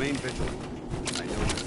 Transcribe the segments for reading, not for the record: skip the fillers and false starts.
Remain vigilant. I know this.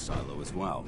Silo as well.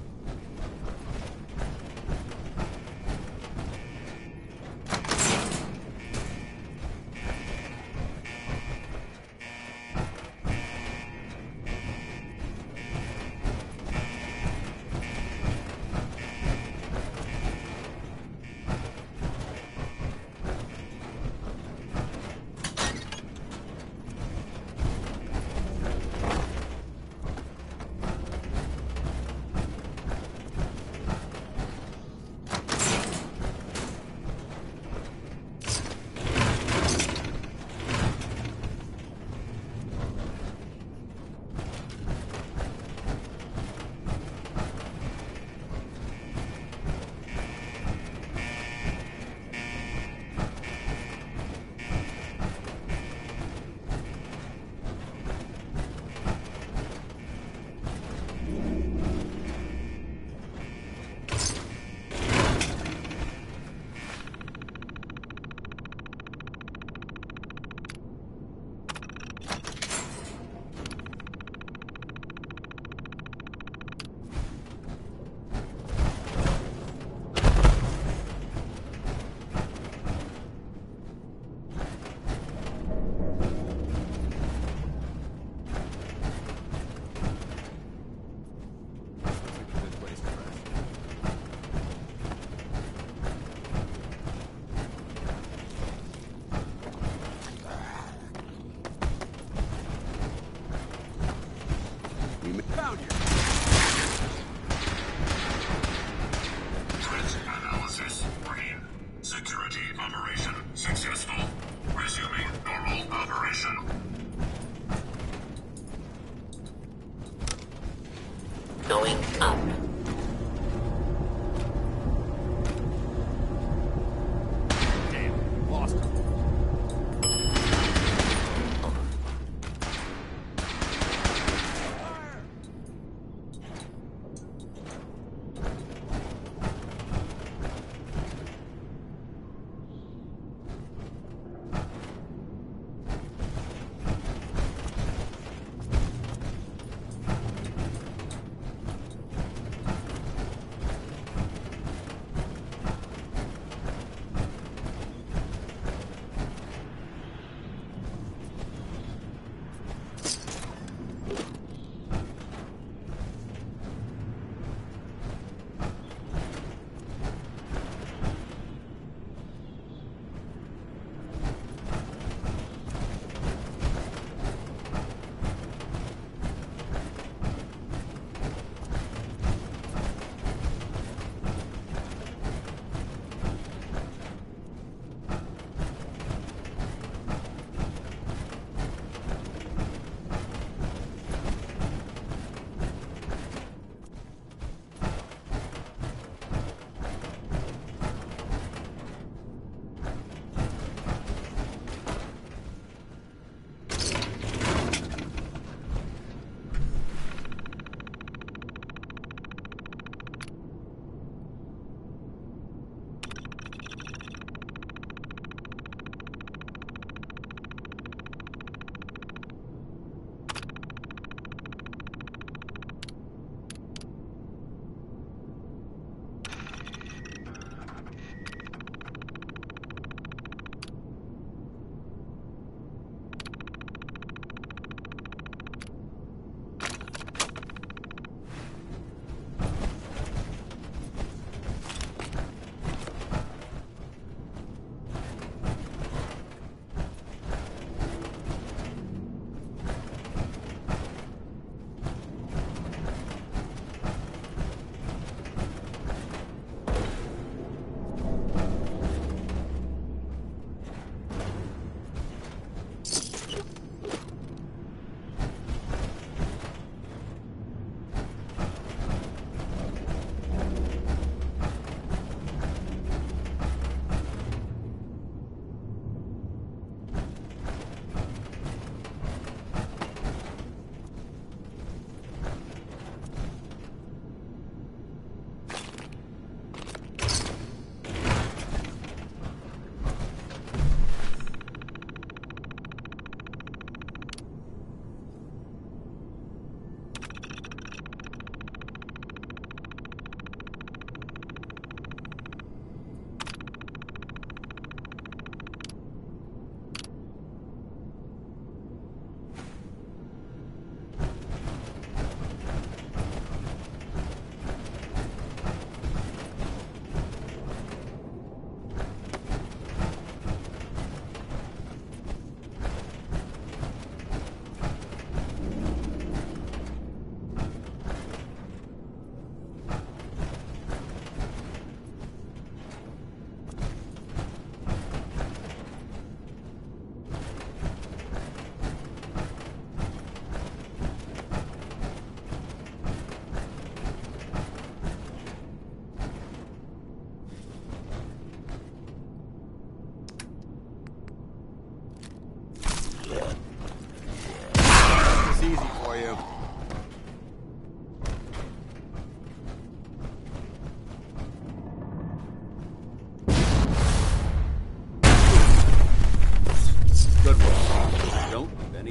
Found you. Threat analysis green. Security operation successful. Resuming normal operation. Going up. Damn, lost him.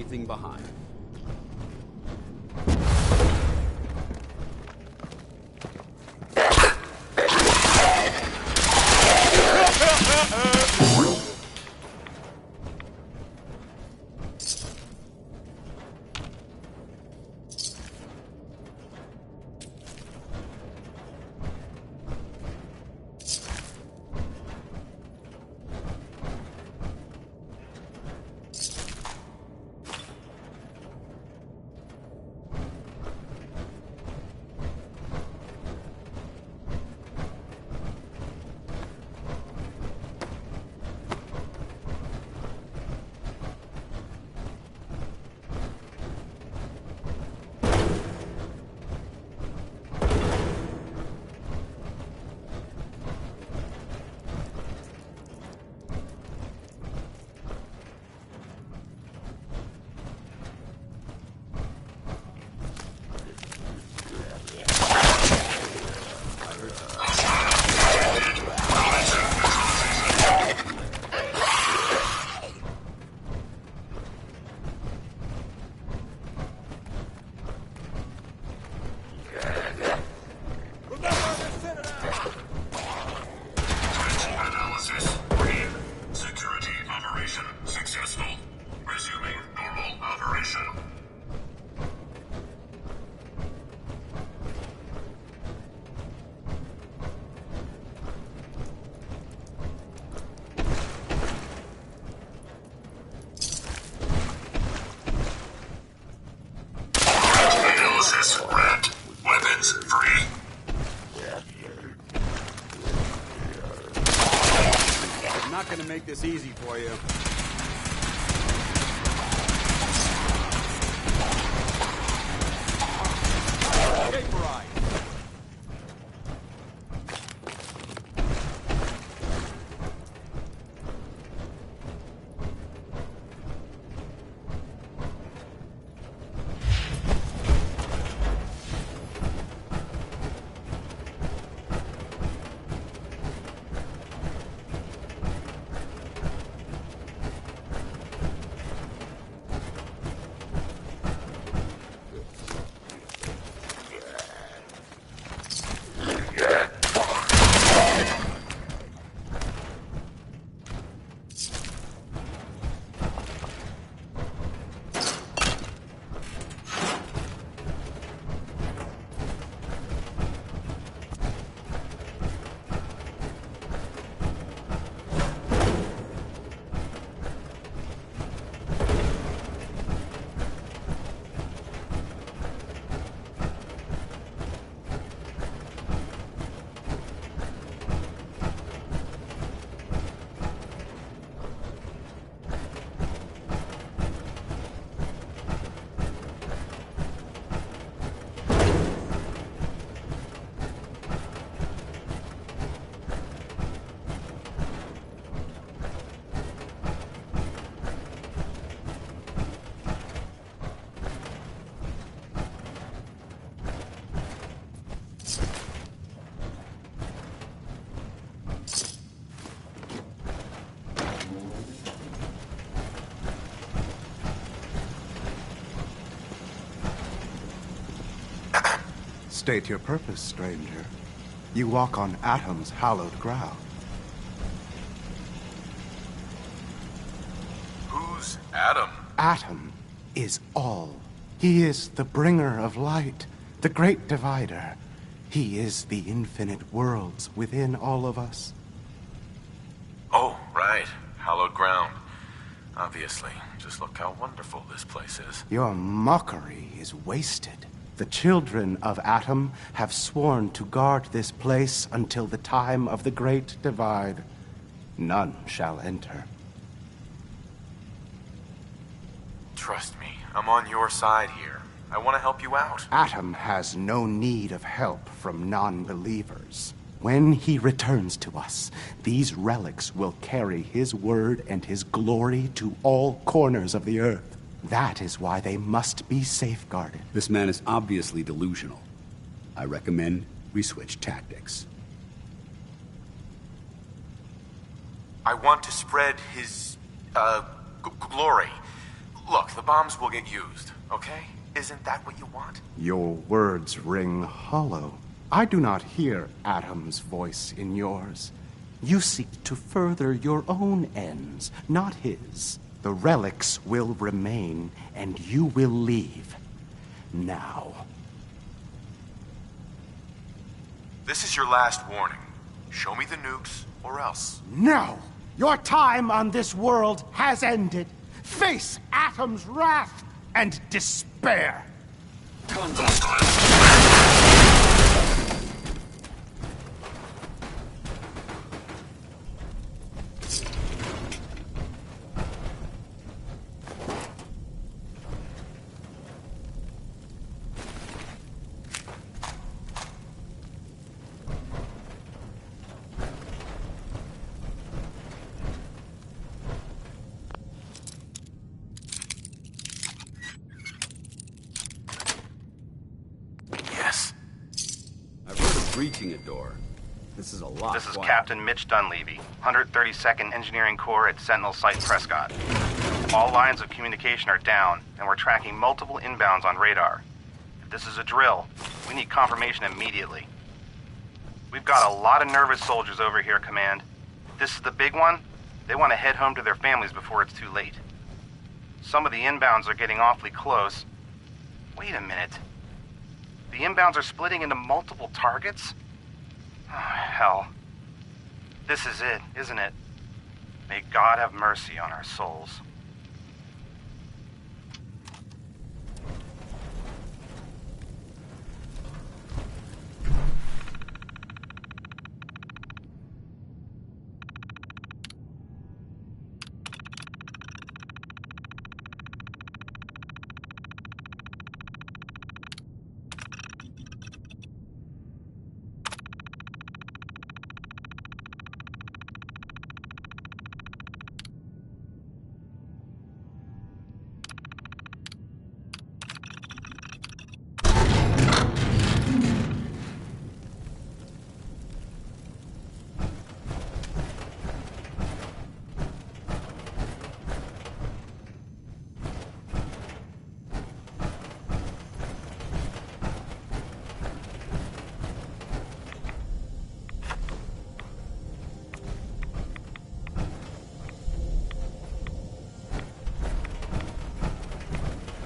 anything behind. not gonna make this easy for you. Vaporize. State your purpose, stranger. You walk on Atom's hallowed ground. Who's Adam? Atom is all. He is the bringer of light, the great divider. He is the infinite worlds within all of us. Oh, right. Hallowed ground. Obviously. Just look how wonderful this place is. Your mockery is wasted. The children of Atom have sworn to guard this place until the time of the Great Divide. None shall enter. Trust me, I'm on your side here. I want to help you out. Atom has no need of help from non-believers. When he returns to us, these relics will carry his word and his glory to all corners of the earth. That is why they must be safeguarded. This man is obviously delusional. I recommend we switch tactics. I want to spread his, glory. Look, the bombs will get used, okay? Isn't that what you want? Your words ring hollow. I do not hear Atom's voice in yours. You seek to further your own ends, not his. The relics will remain, and you will leave. Now. This is your last warning. Show me the nukes, or else. No! Your time on this world has ended. Face Atom's wrath and despair. Breaching a door. This is a lot. This is quiet. Captain Mitch Dunleavy, 132nd Engineering Corps at Sentinel Site Prescott. All lines of communication are down, and we're tracking multiple inbounds on radar. If this is a drill, we need confirmation immediately. We've got a lot of nervous soldiers over here, Command. If this is the big one, they want to head home to their families before it's too late. Some of the inbounds are getting awfully close. Wait a minute. The inbounds are splitting into multiple targets? Oh, hell. This is it, isn't it? May God have mercy on our souls.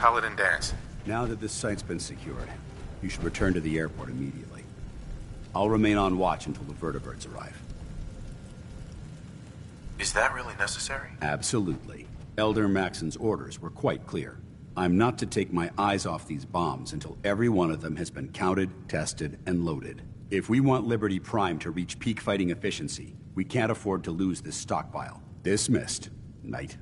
Paladin Dance. Now that this site's been secured, you should return to the airport immediately. I'll remain on watch until the vertibirds arrive. Is that really necessary? Absolutely. Elder Maxon's orders were quite clear. I'm not to take my eyes off these bombs until every one of them has been counted, tested, and loaded. If we want Liberty Prime to reach peak fighting efficiency, we can't afford to lose this stockpile. Dismissed, Knight.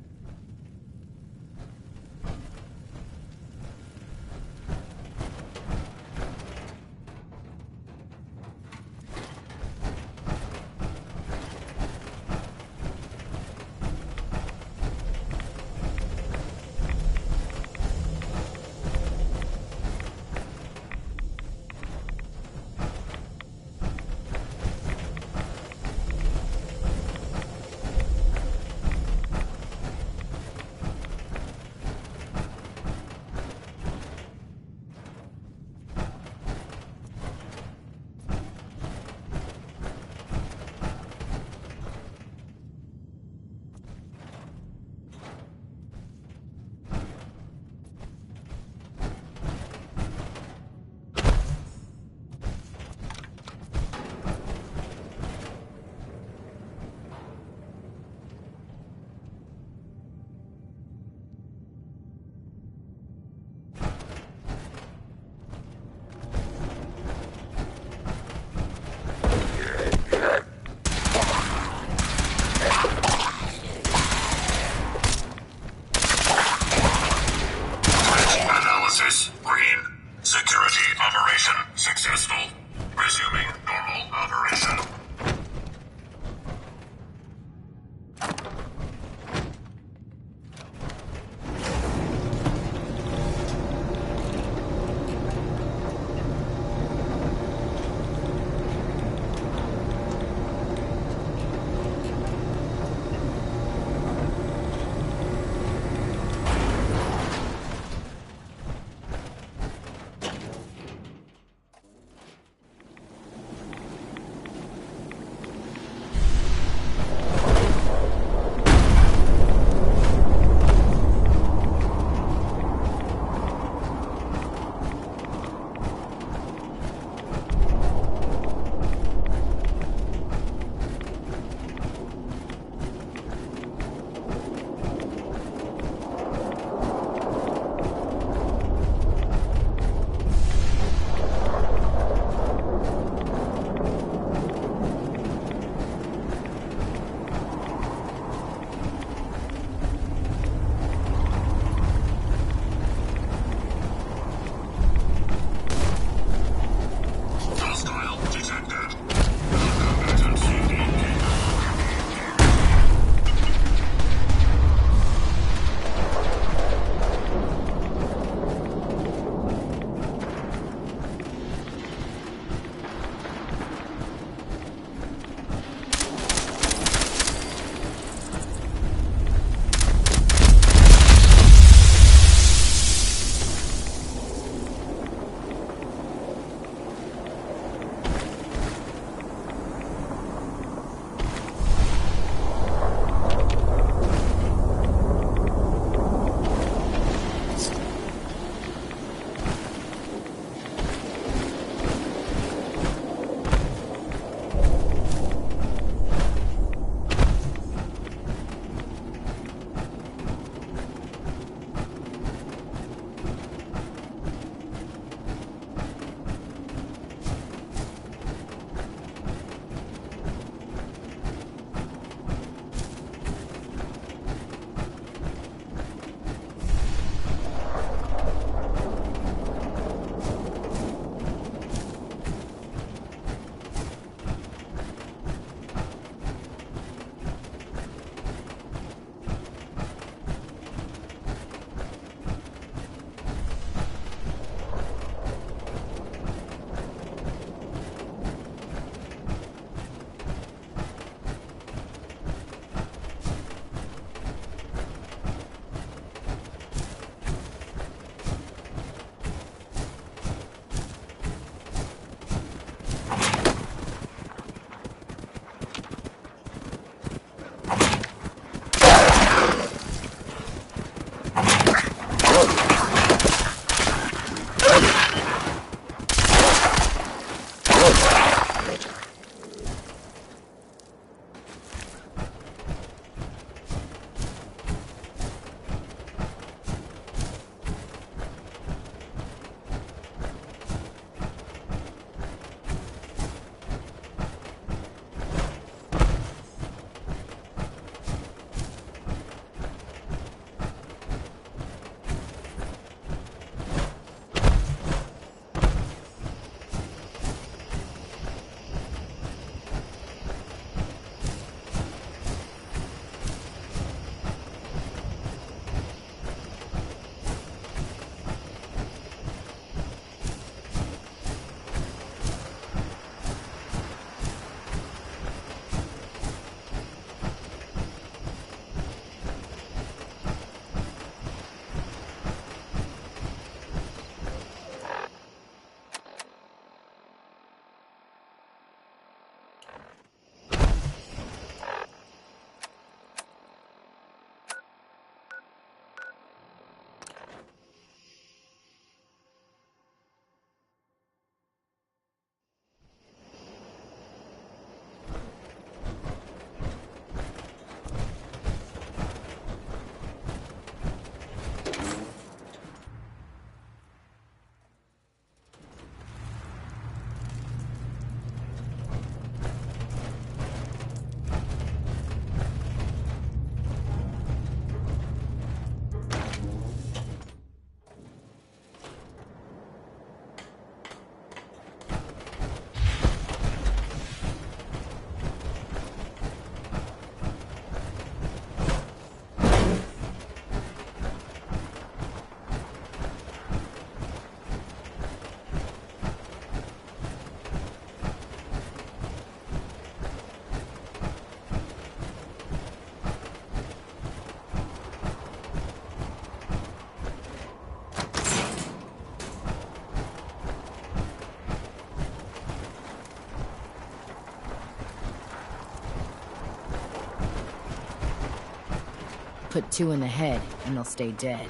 Put 2 in the head, and they'll stay dead.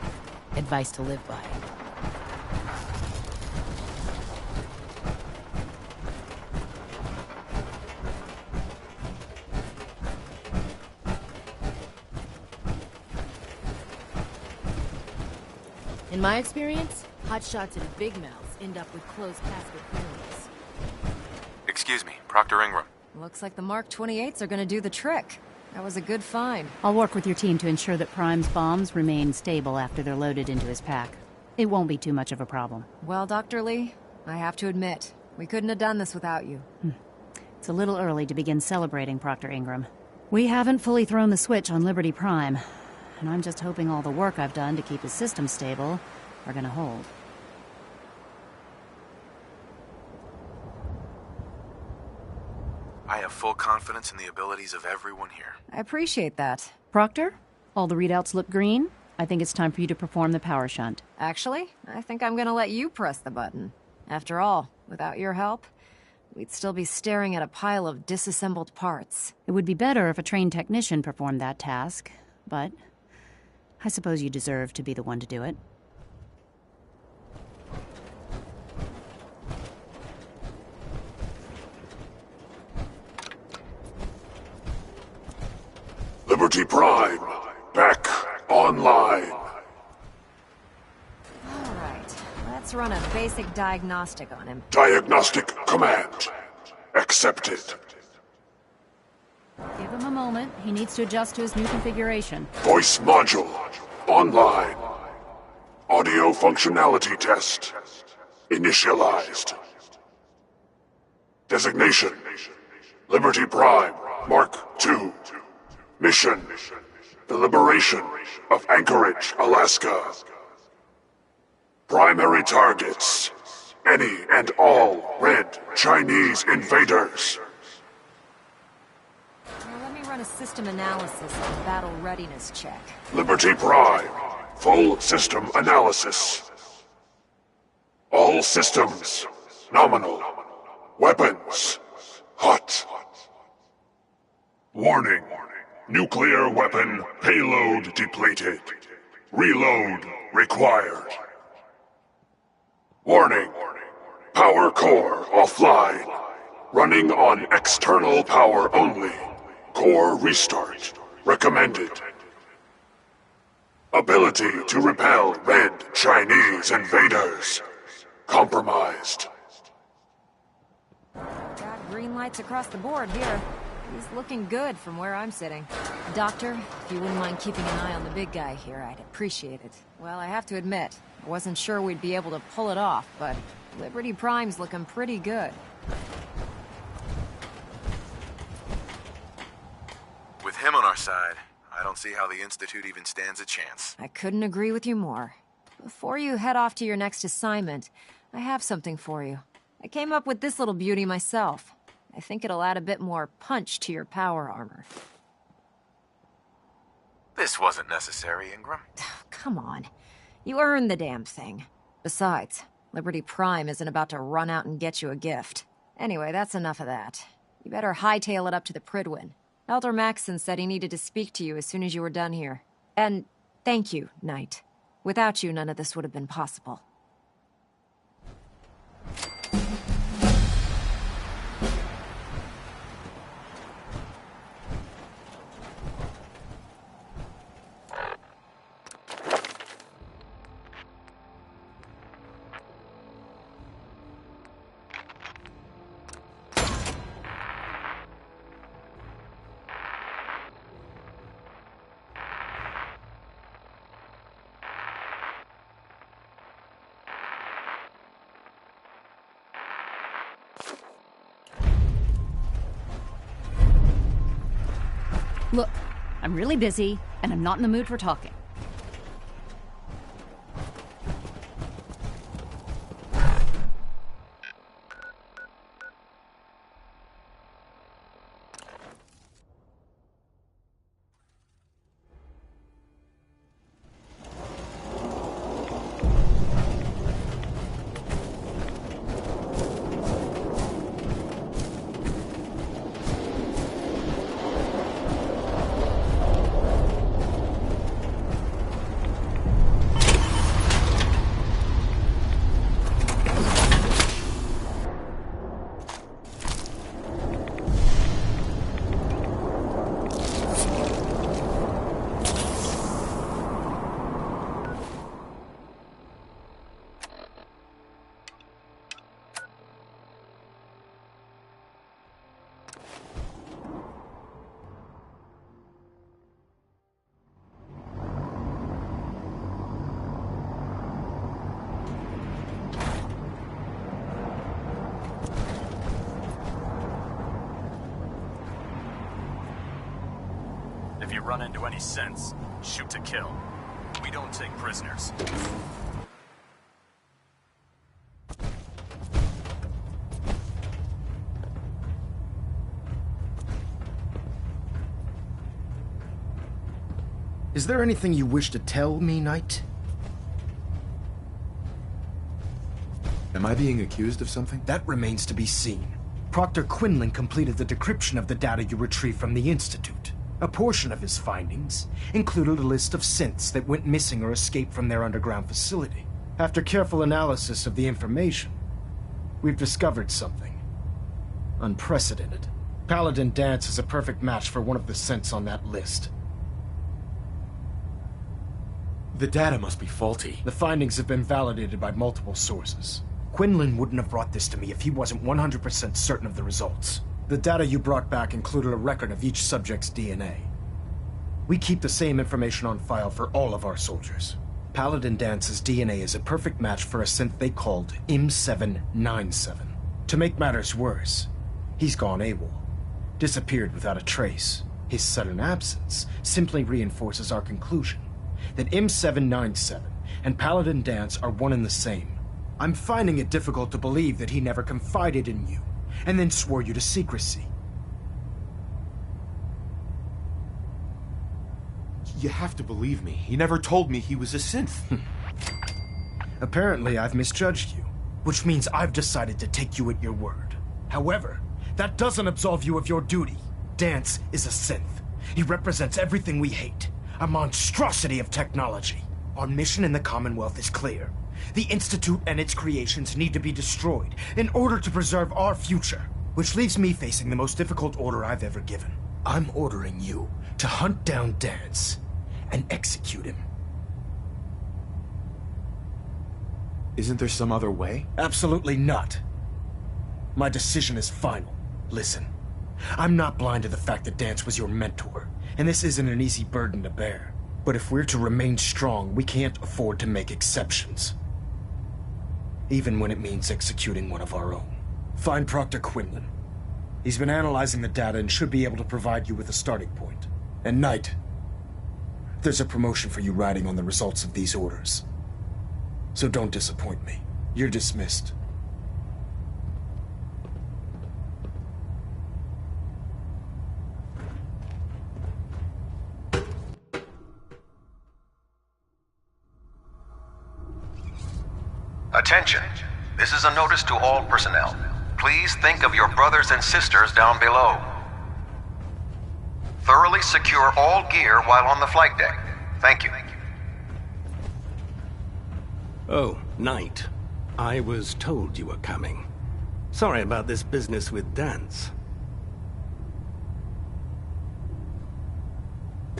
Advice to live by. In my experience, hotshots and big mouths end up with closed casket funerals. Excuse me, Proctor Ingram. Looks like the Mark 28s are gonna do the trick. That was a good find. I'll work with your team to ensure that Prime's bombs remain stable after they're loaded into his pack. It won't be too much of a problem. Well, Dr. Lee, I have to admit, we couldn't have done this without you. It's a little early to begin celebrating, Proctor Ingram. We haven't fully thrown the switch on Liberty Prime, and I'm just hoping all the work I've done to keep his system stable are gonna hold. I have full confidence in the abilities of everyone here. I appreciate that. Proctor, all the readouts look green. I think it's time for you to perform the power shunt. Actually, I think I'm gonna let you press the button. After all, without your help, we'd still be staring at a pile of disassembled parts. It would be better if a trained technician performed that task, but I suppose you deserve to be the one to do it. Liberty Prime, back online. All right, let's run a basic diagnostic on him. Diagnostic command accepted. Give him a moment. He needs to adjust to his new configuration. Voice module online. Audio functionality test initialized. Designation: Liberty Prime, Mark II. Mission: the liberation of Anchorage, Alaska. Primary targets: any and all red Chinese invaders. Now let me run a system analysis and battle readiness check. Liberty Prime, full system analysis. All systems nominal. Weapons hot. Warning. Nuclear weapon payload depleted. Reload required. Warning. Power core offline. Running on external power only. Core restart recommended. Ability to repel red Chinese invaders compromised. Got green lights across the board here. He's looking good from where I'm sitting. Doctor, if you wouldn't mind keeping an eye on the big guy here, I'd appreciate it. Well, I have to admit, I wasn't sure we'd be able to pull it off, but Liberty Prime's looking pretty good. With him on our side, I don't see how the Institute even stands a chance. I couldn't agree with you more. Before you head off to your next assignment, I have something for you. I came up with this little beauty myself. I think it'll add a bit more punch to your power armor. This wasn't necessary, Ingram. Come on. You earned the damn thing. Besides, Liberty Prime isn't about to run out and get you a gift. Anyway, that's enough of that. You better hightail it up to the Pridwin. Elder Maxson said he needed to speak to you as soon as you were done here. And thank you, Knight. Without you, none of this would have been possible. Look, I'm really busy, and I'm not in the mood for talking. you run into any sense, shoot to kill. We don't take prisoners. Is there anything you wish to tell me, Knight? Am I being accused of something? That remains to be seen. Proctor Quinlan completed the decryption of the data you retrieved from the Institute. A portion of his findings included a list of synths that went missing or escaped from their underground facility. After careful analysis of the information, we've discovered something unprecedented. Paladin Danse is a perfect match for one of the synths on that list. The data must be faulty. The findings have been validated by multiple sources. Quinlan wouldn't have brought this to me if he wasn't 100% certain of the results. The data you brought back included a record of each subject's DNA. We keep the same information on file for all of our soldiers. Paladin Dance's DNA is a perfect match for a synth they called M797. To make matters worse, he's gone AWOL. Disappeared without a trace. His sudden absence simply reinforces our conclusion that M797 and Paladin Danse are one and the same. I'm finding it difficult to believe that he never confided in you, and then swore you to secrecy. You have to believe me. He never told me he was a synth. Apparently, I've misjudged you, which means I've decided to take you at your word. However, that doesn't absolve you of your duty. Danse is a synth. He represents everything we hate. A monstrosity of technology. Our mission in the Commonwealth is clear. The Institute and its creations need to be destroyed in order to preserve our future. Which leaves me facing the most difficult order I've ever given. I'm ordering you to hunt down Danse and execute him. Isn't there some other way? Absolutely not. My decision is final. Listen, I'm not blind to the fact that Danse was your mentor, and this isn't an easy burden to bear. But if we're to remain strong, we can't afford to make exceptions. Even when it means executing one of our own. Find Proctor Quinlan. He's been analyzing the data and should be able to provide you with a starting point. And Knight, there's a promotion for you riding on the results of these orders. So don't disappoint me. You're dismissed. Attention. This is a notice to all personnel. Please think of your brothers and sisters down below. Thoroughly secure all gear while on the flight deck. Thank you. Oh, Knight. I was told you were coming. Sorry about this business with Danse.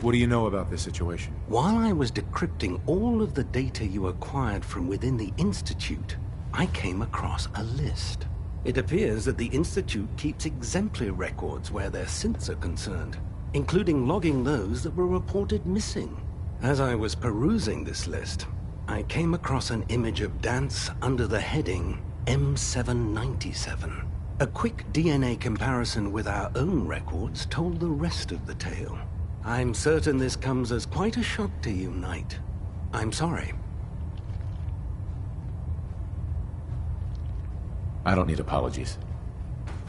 What do you know about this situation? While I was decrypting all of the data you acquired from within the Institute, I came across a list. It appears that the Institute keeps exemplary records where their synths are concerned, including logging those that were reported missing. As I was perusing this list, I came across an image of Danse under the heading M797. A quick DNA comparison with our own records told the rest of the tale. I'm certain this comes as quite a shock to you, Knight. I'm sorry. I don't need apologies.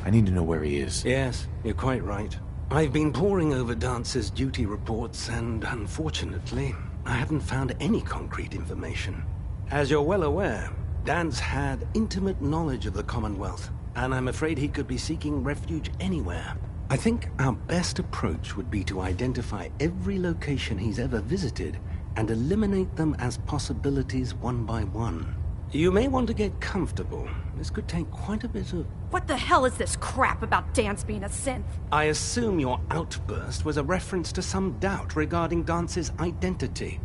I need to know where he is. Yes, you're quite right. I've been poring over Dance's duty reports, and unfortunately, I haven't found any concrete information. As you're well aware, Danse had intimate knowledge of the Commonwealth, and I'm afraid he could be seeking refuge anywhere. I think our best approach would be to identify every location he's ever visited and eliminate them as possibilities one by one. You may want to get comfortable. This could take quite a bit of... What the hell is this crap about Danse being a synth? I assume your outburst was a reference to some doubt regarding Dance's identity.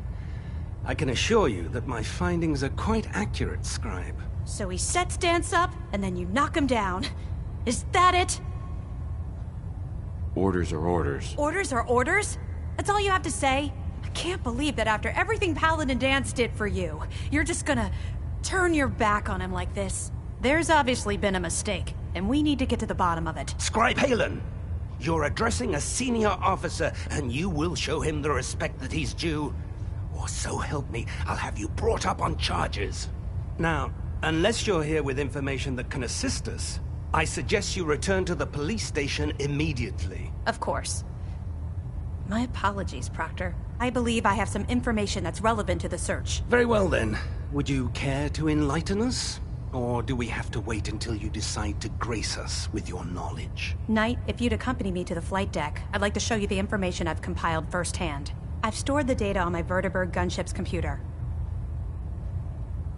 I can assure you that my findings are quite accurate, Scribe. So he sets Danse up, and then you knock him down. Is that it? Orders are orders. Orders are orders? That's all you have to say? I can't believe that after everything Paladin Danse did for you, you're just gonna turn your back on him like this. There's obviously been a mistake, and we need to get to the bottom of it. Scribe Halen! You're addressing a senior officer, and you will show him the respect that he's due. Or so help me, I'll have you brought up on charges. Now, unless you're here with information that can assist us, I suggest you return to the police station immediately. Of course. My apologies, Proctor. I believe I have some information that's relevant to the search. Very well then. Would you care to enlighten us? Or do we have to wait until you decide to grace us with your knowledge? Knight, if you'd accompany me to the flight deck, I'd like to show you the information I've compiled firsthand. I've stored the data on my Vertibird gunship's computer.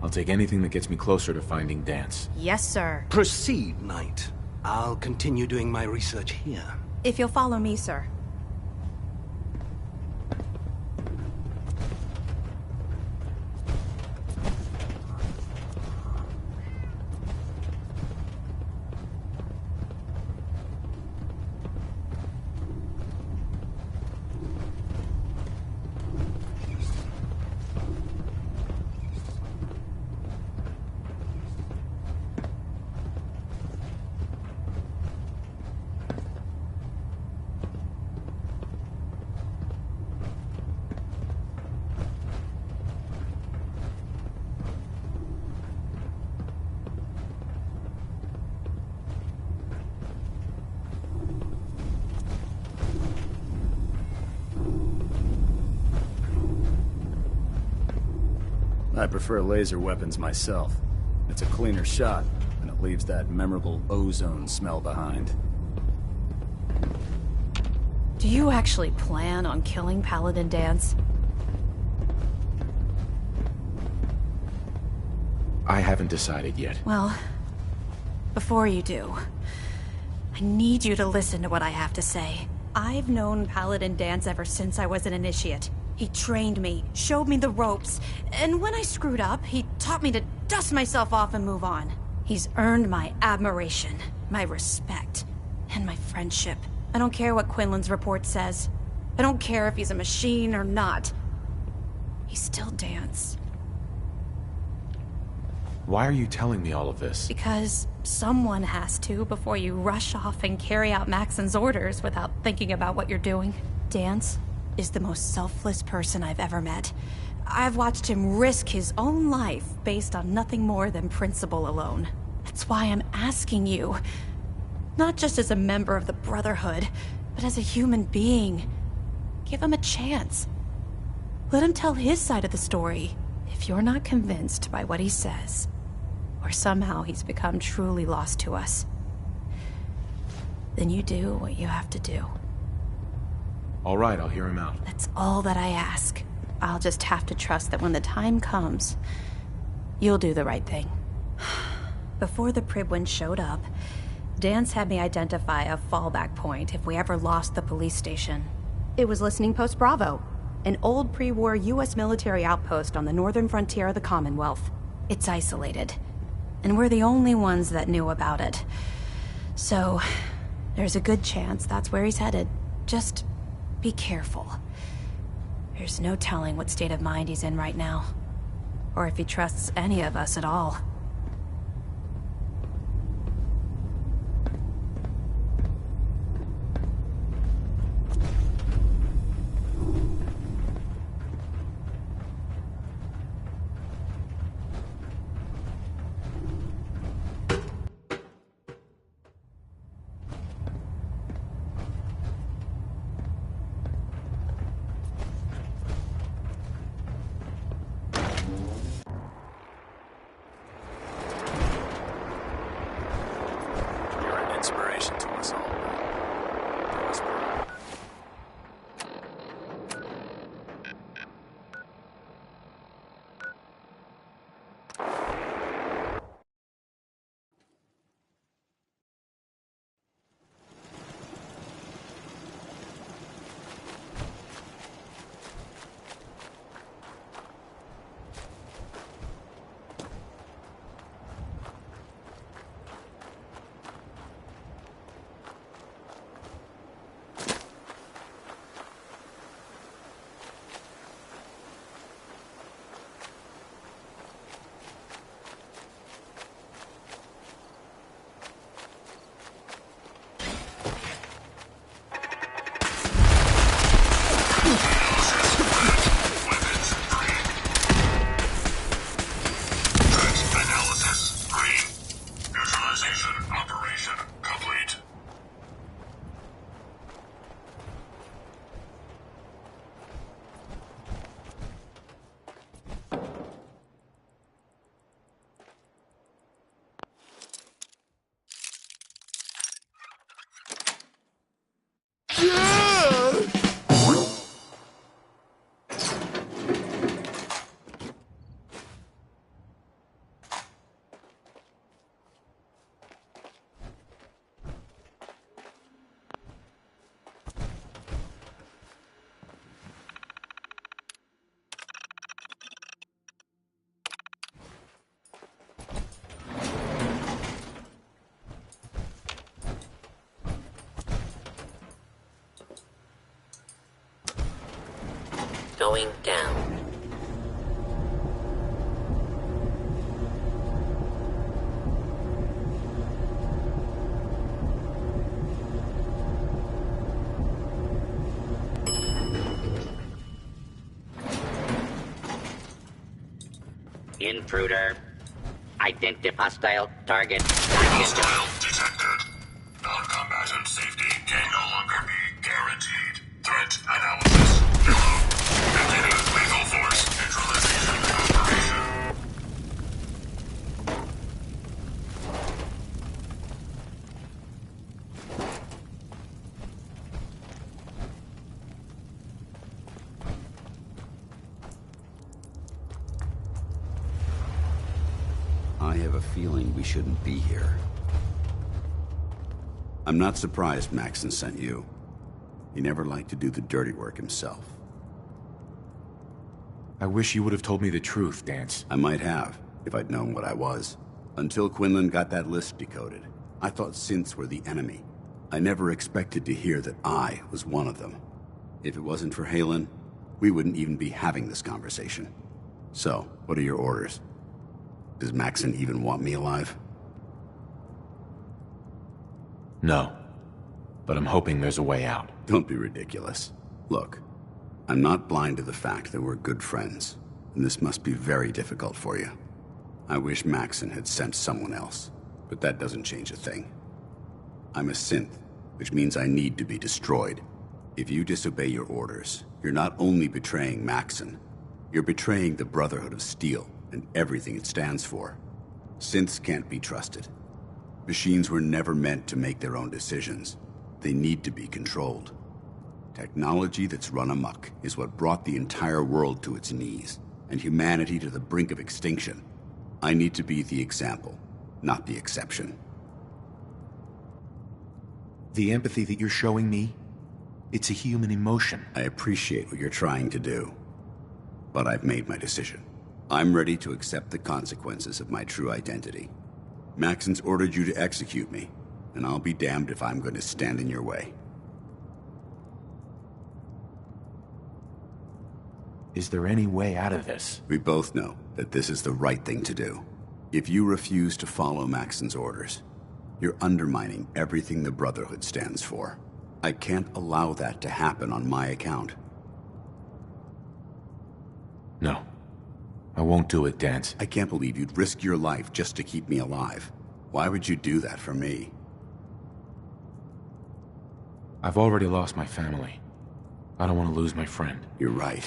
I'll take anything that gets me closer to finding Dance. Yes, sir. Proceed, Knight. I'll continue doing my research here. If you'll follow me, sir. I prefer laser weapons myself. It's a cleaner shot, and it leaves that memorable ozone smell behind. Do you actually plan on killing Paladin Dance? I haven't decided yet. Well, before you do, I need you to listen to what I have to say. I've known Paladin Dance ever since I was an initiate. He trained me, showed me the ropes, and when I screwed up, he taught me to dust myself off and move on. He's earned my admiration, my respect, and my friendship. I don't care what Quinlan's report says. I don't care if he's a machine or not. He's still Dance. Why are you telling me all of this? Because someone has to before you rush off and carry out Maxon's orders without thinking about what you're doing. Dance is the most selfless person I've ever met. I've watched him risk his own life based on nothing more than principle alone. That's why I'm asking you, not just as a member of the Brotherhood, but as a human being. Give him a chance. Let him tell his side of the story. If you're not convinced by what he says, or somehow he's become truly lost to us, then you do what you have to do. All right, I'll hear him out. That's all that I ask. I'll just have to trust that when the time comes, you'll do the right thing. Before the Pribwin showed up, Dance had me identify a fallback point if we ever lost the police station. It was Listening Post Bravo, an old pre-war US military outpost on the northern frontier of the Commonwealth. It's isolated, and we're the only ones that knew about it. So, there's a good chance that's where he's headed. Just be careful. There's no telling what state of mind he's in right now, or if he trusts any of us at all. Going down. Intruder. Identify hostile target. Hostile detected. Non-combatant safety can no longer be guaranteed. Threat analysis. Hello. Beginning lethal force neutralization operation. I have a feeling we shouldn't be here. I'm not surprised Maxon sent you. He never liked to do the dirty work himself. I wish you would have told me the truth, Dance. I might have, if I'd known what I was. Until Quinlan got that list decoded, I thought synths were the enemy. I never expected to hear that I was one of them. If it wasn't for Halen, we wouldn't even be having this conversation. So, what are your orders? Does Maxon even want me alive? No. But I'm hoping there's a way out. Don't be ridiculous. Look, I'm not blind to the fact that we're good friends, and this must be very difficult for you. I wish Maxon had sent someone else, but that doesn't change a thing. I'm a synth, which means I need to be destroyed. If you disobey your orders, you're not only betraying Maxon, you're betraying the Brotherhood of Steel and everything it stands for. Synths can't be trusted. Machines were never meant to make their own decisions. They need to be controlled. Technology that's run amok is what brought the entire world to its knees, and humanity to the brink of extinction. I need to be the example, not the exception. The empathy that you're showing me, it's a human emotion. I appreciate what you're trying to do, but I've made my decision. I'm ready to accept the consequences of my true identity. Maxon's ordered you to execute me, and I'll be damned if I'm going to stand in your way. Is there any way out of this? We both know that this is the right thing to do. If you refuse to follow Maxon's orders, you're undermining everything the Brotherhood stands for. I can't allow that to happen on my account. No. I won't do it, Dance. I can't believe you'd risk your life just to keep me alive. Why would you do that for me? I've already lost my family. I don't want to lose my friend. You're right.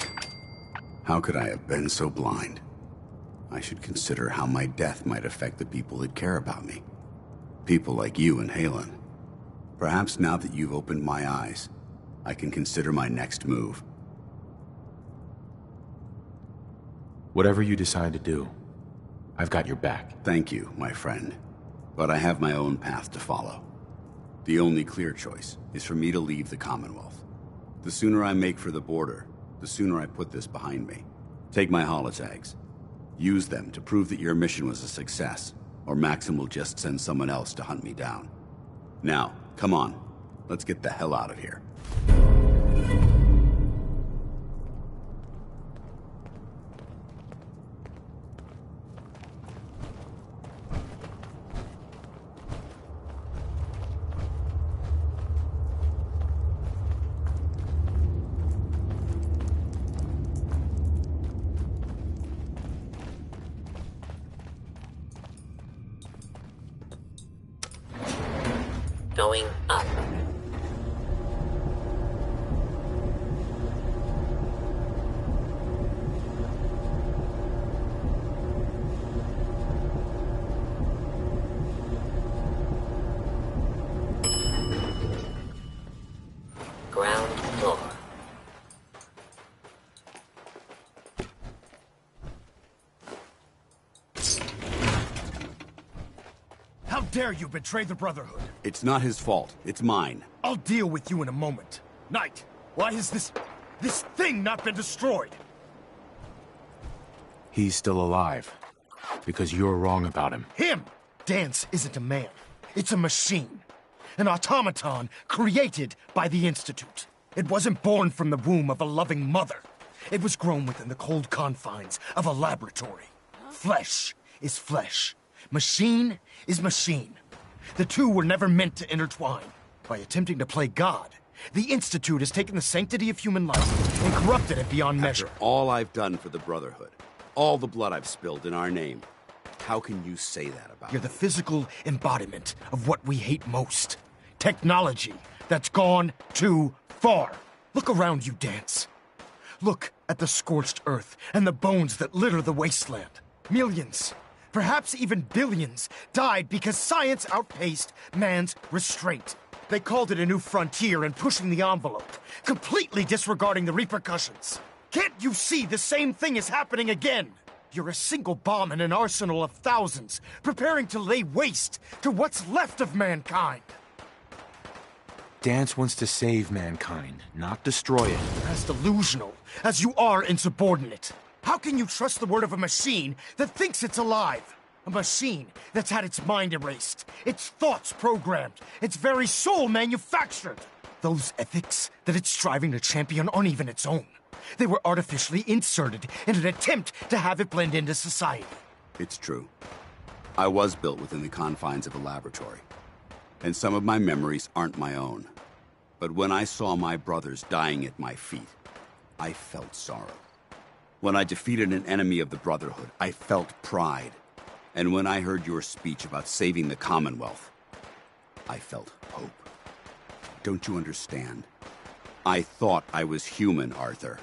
How could I have been so blind? I should consider how my death might affect the people that care about me. People like you and Halen. Perhaps now that you've opened my eyes, I can consider my next move. Whatever you decide to do, I've got your back. Thank you, my friend. But I have my own path to follow. The only clear choice is for me to leave the Commonwealth. The sooner I make for the border, the sooner I put this behind me. Take my holotags. Use them to prove that your mission was a success, or Maxon will just send someone else to hunt me down. Now, come on. Let's get the hell out of here. Going up. Ground floor. How dare you betray the Brotherhood? It's not his fault. It's mine. I'll deal with you in a moment. Knight, why has this thing not been destroyed? He's still alive. Because you're wrong about him. Him! Dance isn't a man. It's a machine. An automaton created by the Institute. It wasn't born from the womb of a loving mother. It was grown within the cold confines of a laboratory. Flesh is flesh. Machine is machine. The two were never meant to intertwine. By attempting to play God, the Institute has taken the sanctity of human life and corrupted it beyond measure. After all I've done for the Brotherhood, all the blood I've spilled in our name, how can you say that about You're me? the physical embodiment of what we hate most. Technology that's gone too far. Look around you, Dance. Look at the scorched earth and the bones that litter the wasteland. Millions, perhaps even billions, died because science outpaced man's restraint. They called it a new frontier and pushing the envelope, completely disregarding the repercussions. Can't you see the same thing is happening again? You're a single bomb in an arsenal of thousands, preparing to lay waste to what's left of mankind. Dance wants to save mankind, not destroy it. As delusional as you are insubordinate. How can you trust the word of a machine that thinks it's alive? A machine that's had its mind erased, its thoughts programmed, its very soul manufactured. Those ethics that it's striving to champion aren't even its own. They were artificially inserted in an attempt to have it blend into society. It's true. I was built within the confines of a laboratory. And some of my memories aren't my own. But when I saw my brothers dying at my feet, I felt sorrow. When I defeated an enemy of the Brotherhood, I felt pride. And when I heard your speech about saving the Commonwealth, I felt hope. Don't you understand? I thought I was human, Arthur.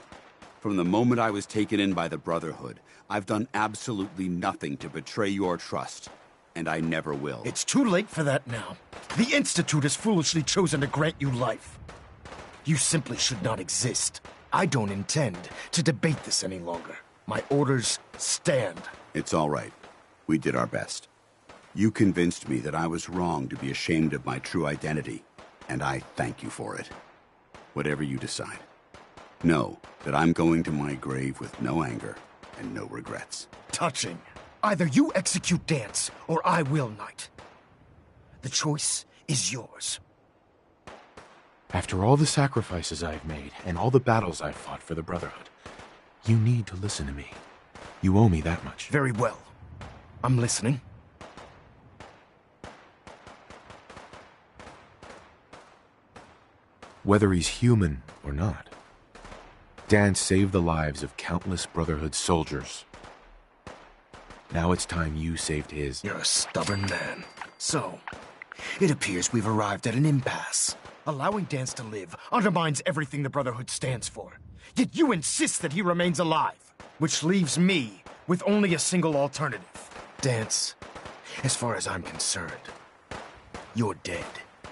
From the moment I was taken in by the Brotherhood, I've done absolutely nothing to betray your trust, and I never will. It's too late for that now. The Institute has foolishly chosen to grant you life. You simply should not exist. I don't intend to debate this any longer. My orders stand. It's all right. We did our best. You convinced me that I was wrong to be ashamed of my true identity, and I thank you for it. Whatever you decide. Know that I'm going to my grave with no anger and no regrets. Touching. Either you execute Dance, or I will, Knight. The choice is yours. After all the sacrifices I've made and all the battles I've fought for the Brotherhood, you need to listen to me. You owe me that much. Very well. I'm listening. Whether he's human or not, Dance saved the lives of countless Brotherhood soldiers. Now it's time you saved his. You're a stubborn man. So, it appears we've arrived at an impasse. Allowing Dance to live undermines everything the Brotherhood stands for. Yet you insist that he remains alive, which leaves me with only a single alternative. Dance, as far as I'm concerned, you're dead.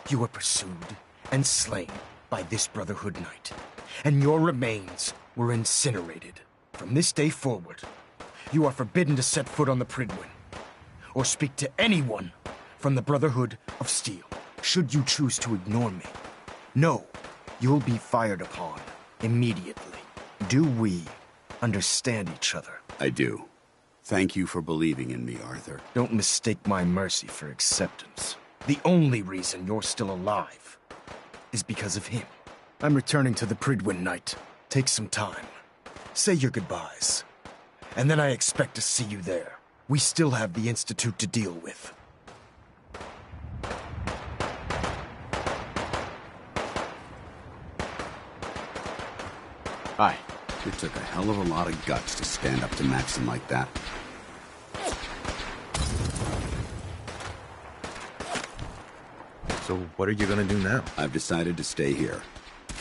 You were pursued and slain by this Brotherhood Knight, and your remains were incinerated. From this day forward, you are forbidden to set foot on the Prydwen, or speak to anyone from the Brotherhood of Steel. Should you choose to ignore me, know you'll be fired upon immediately. Do we understand each other? I do. Thank you for believing in me, Arthur. Don't mistake my mercy for acceptance. The only reason you're still alive is because of him. I'm returning to the Prydwen, Knight. Take some time. Say your goodbyes. And then I expect to see you there. We still have the Institute to deal with. Hi. It took a hell of a lot of guts to stand up to Maxon like that. So what are you gonna do now? I've decided to stay here.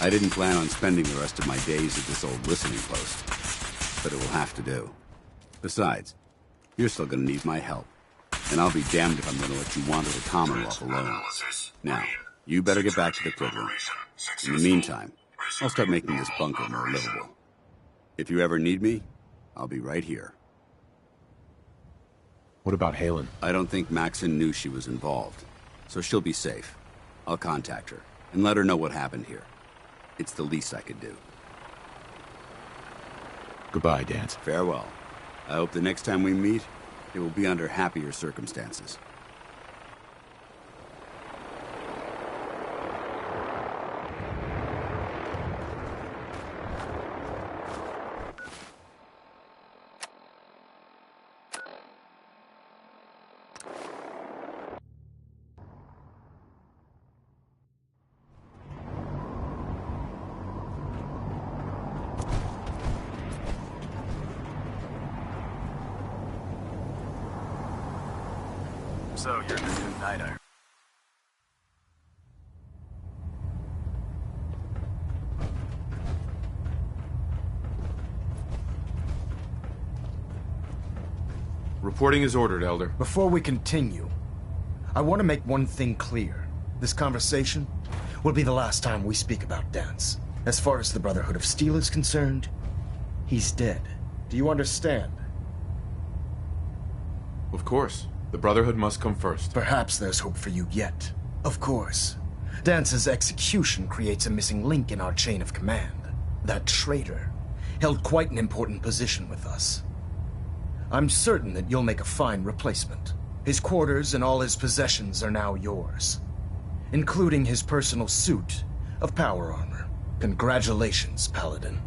I didn't plan on spending the rest of my days at this old listening post, but it will have to do. Besides, you're still gonna need my help, and I'll be damned if I'm gonna let you wander the Commonwealth alone. Now, you better get back to the Prydwen. In the meantime, I'll start making this bunker more livable. If you ever need me, I'll be right here. What about Halen? I don't think Maxon knew she was involved, so she'll be safe. I'll contact her and let her know what happened here. It's the least I could do. Goodbye, Dance. Farewell. I hope the next time we meet, it will be under happier circumstances. So you're the new Nighter. Reporting is ordered, Elder. Before we continue, I want to make one thing clear. This conversation will be the last time we speak about Dance. As far as the Brotherhood of Steel is concerned, he's dead. Do you understand? Of course. The Brotherhood must come first. Perhaps there's hope for you yet. Of course. Dance's execution creates a missing link in our chain of command. That traitor held quite an important position with us. I'm certain that you'll make a fine replacement. His quarters and all his possessions are now yours, including his personal suit of power armor. Congratulations, Paladin.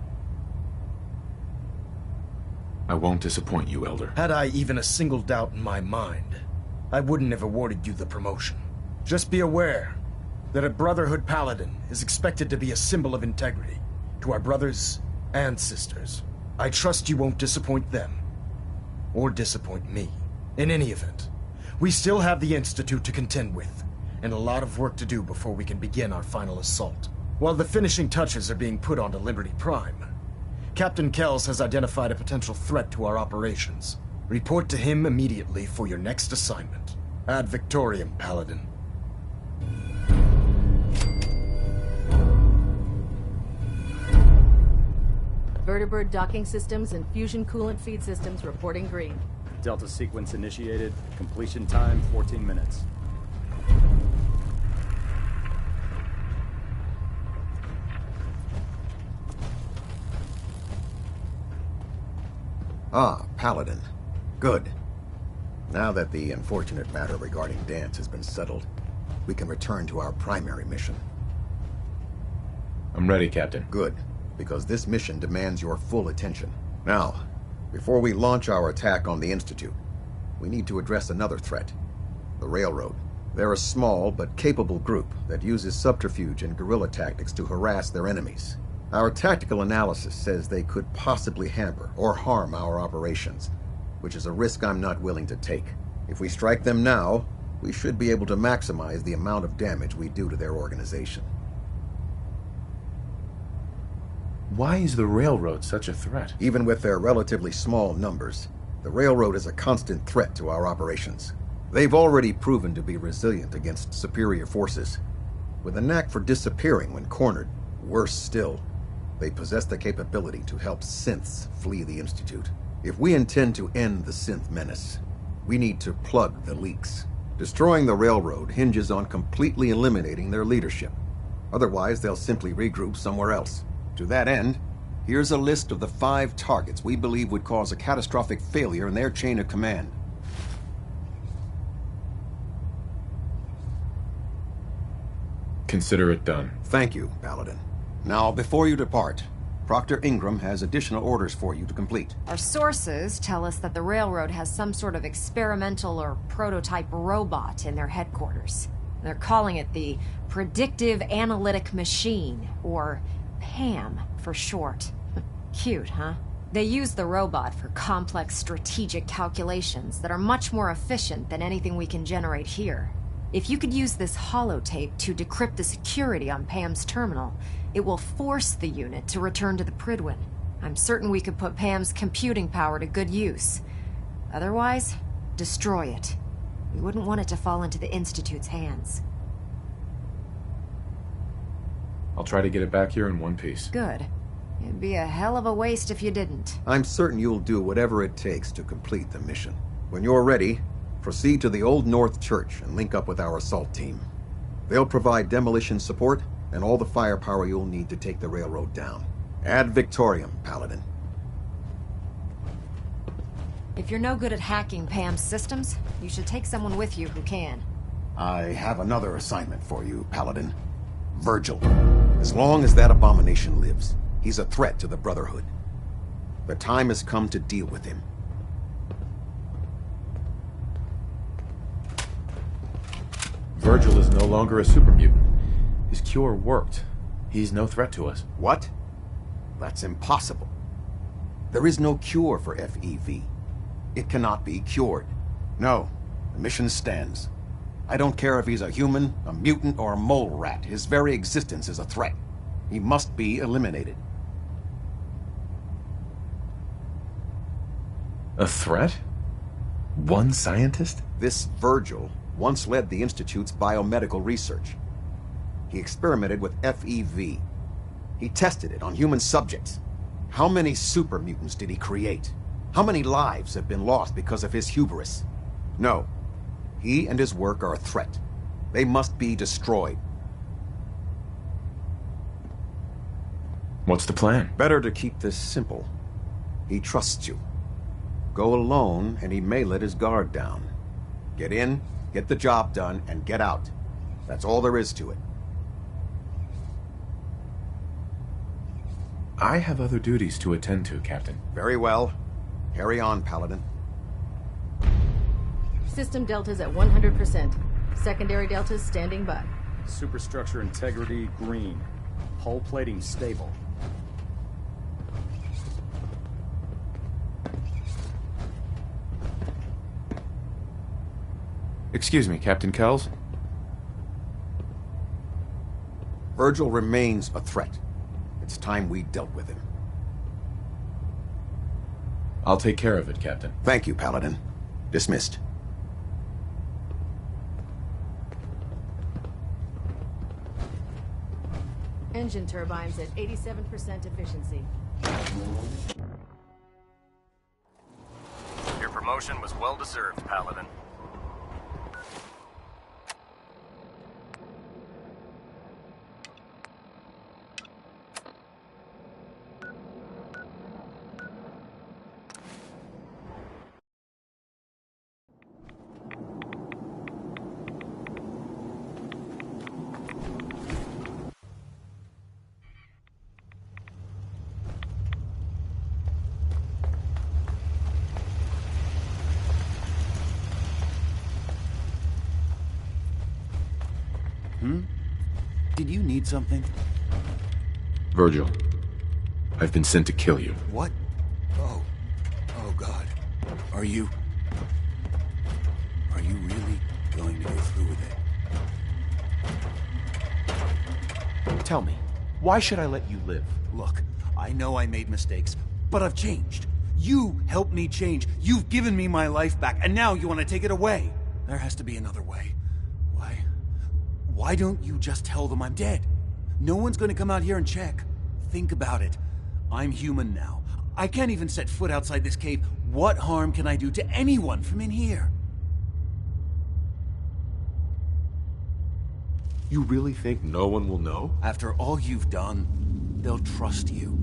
I won't disappoint you, Elder. Had I even a single doubt in my mind, I wouldn't have awarded you the promotion. Just be aware that a Brotherhood Paladin is expected to be a symbol of integrity to our brothers and sisters. I trust you won't disappoint them, or disappoint me. In any event, we still have the Institute to contend with, and a lot of work to do before we can begin our final assault. While the finishing touches are being put onto Liberty Prime, Captain Kells has identified a potential threat to our operations. Report to him immediately for your next assignment. Ad Victoriam, Paladin. Vertibird docking systems and fusion coolant feed systems reporting green. Delta sequence initiated. Completion time 14 minutes. Ah, Paladin. Good. Now that the unfortunate matter regarding Dance has been settled, we can return to our primary mission. I'm ready, Captain. Good, because this mission demands your full attention. Now, before we launch our attack on the Institute, we need to address another threat. The Railroad. They're a small but capable group that uses subterfuge and guerrilla tactics to harass their enemies. Our tactical analysis says they could possibly hamper or harm our operations, which is a risk I'm not willing to take. If we strike them now, we should be able to maximize the amount of damage we do to their organization. Why is the Railroad such a threat? Even with their relatively small numbers, the Railroad is a constant threat to our operations. They've already proven to be resilient against superior forces, with a knack for disappearing when cornered. Worse still, they possess the capability to help synths flee the Institute. If we intend to end the synth menace, we need to plug the leaks. Destroying the Railroad hinges on completely eliminating their leadership. Otherwise, they'll simply regroup somewhere else. To that end, here's a list of the 5 targets we believe would cause a catastrophic failure in their chain of command. Consider it done. Thank you, Paladin. Now, before you depart, Proctor Ingram has additional orders for you to complete. Our sources tell us that the Railroad has some sort of experimental or prototype robot in their headquarters. They're calling it the Predictive Analytic Machine, or PAM for short. Cute, huh? They use the robot for complex strategic calculations that are much more efficient than anything we can generate here. If you could use this holotape to decrypt the security on Pam's terminal, it will force the unit to return to the Pridwin. I'm certain we could put Pam's computing power to good use. Otherwise, destroy it. We wouldn't want it to fall into the Institute's hands. I'll try to get it back here in one piece. Good. It'd be a hell of a waste if you didn't. I'm certain you'll do whatever it takes to complete the mission. When you're ready, proceed to the Old North Church and link up with our assault team. They'll provide demolition support and all the firepower you'll need to take the Railroad down. Ad Victoriam, Paladin. If you're no good at hacking Pam's systems, you should take someone with you who can. I have another assignment for you, Paladin. Virgil. As long as that abomination lives, he's a threat to the Brotherhood. The time has come to deal with him. Virgil is no longer a super mutant. His cure worked. He's no threat to us. What? That's impossible. There is no cure for FEV. It cannot be cured. No, The mission stands. I don't care if he's a human, a mutant, or a mole rat. His very existence is a threat. He must be eliminated. A threat? One scientist? This Virgil once led the Institute's biomedical research. He experimented with FEV. He tested it on human subjects. How many super mutants did he create? How many lives have been lost because of his hubris? No. He and his work are a threat. They must be destroyed. What's the plan? Better to keep this simple. He trusts you. Go alone, and he may let his guard down. Get in, get the job done, and get out. That's all there is to it. I have other duties to attend to, Captain. Very well. Carry on, Paladin. System deltas at 100%. Secondary deltas standing by. Superstructure integrity green. Hull plating stable. Excuse me, Captain Kells? Virgil remains a threat. It's time we dealt with him. I'll take care of it, Captain. Thank you, Paladin. Dismissed. Engine turbines at 87% efficiency. Your promotion was well deserved, Paladin. Did you need something? Virgil, I've been sent to kill you. What? Oh God. Are you really going to go through with it? Tell me, why should I let you live? Look, I know I made mistakes, but I've changed. You helped me change. You've given me my life back, and now you want to take it away. There has to be another way. Why don't you just tell them I'm dead? No one's going to come out here and check. Think about it. I'm human now. I can't even set foot outside this cave. What harm can I do to anyone from in here? You really think no one will know? After all you've done, they'll trust you.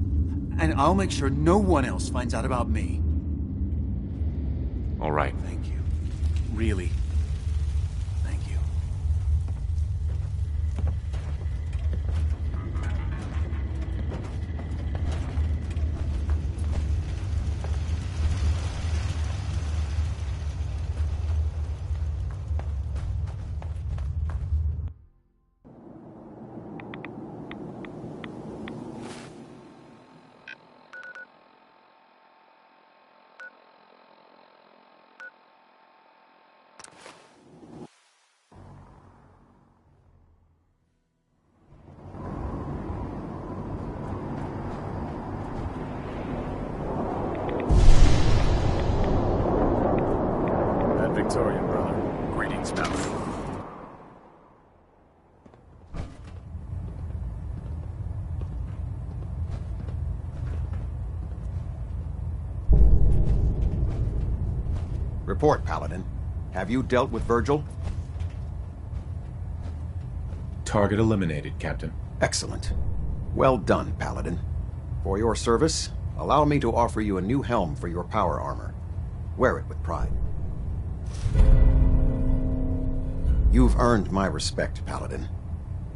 And I'll make sure no one else finds out about me. All right. Thank you. Really. Thank you. Victorian, brother. Greetings, Paladin. Report, Paladin. Have you dealt with Virgil? Target eliminated, Captain. Excellent. Well done, Paladin. For your service, allow me to offer you a new helm for your power armor. Wear it with pride. You've earned my respect, Paladin.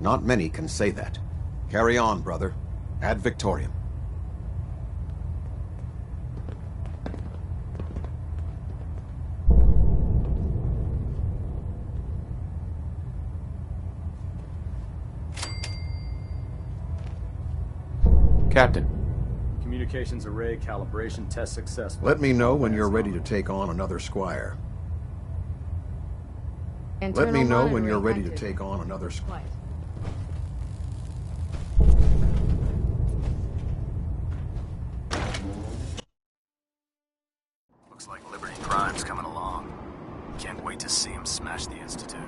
Not many can say that. Carry on, brother. Ad Victoriam. Captain. Communications array calibration test successful. Let me know when you're ready to take on another squire. Let me know when you're ready to take on another squad. Looks like Liberty Prime's coming along. Can't wait to see him smash the Institute.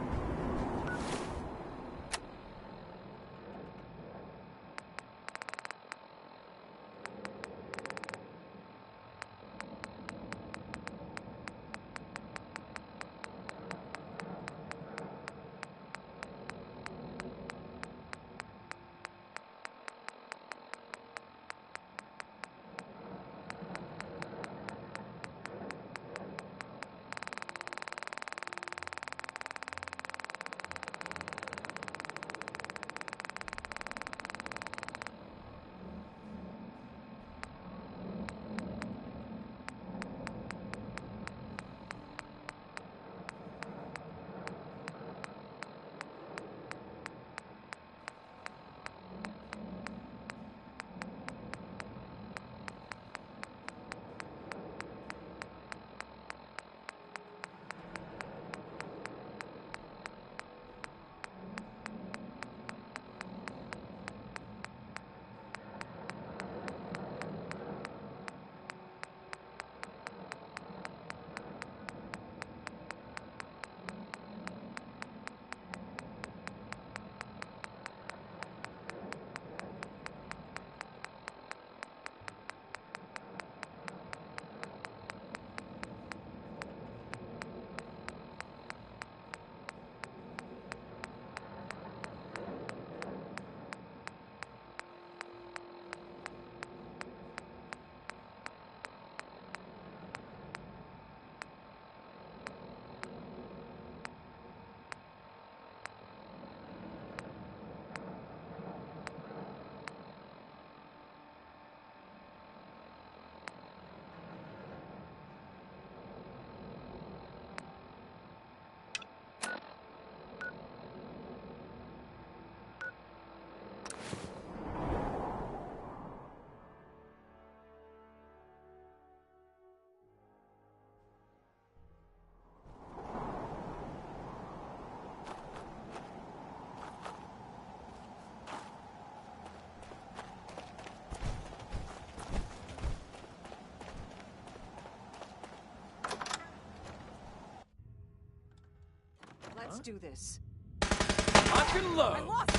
Let's do this. Lock and load. I lost it.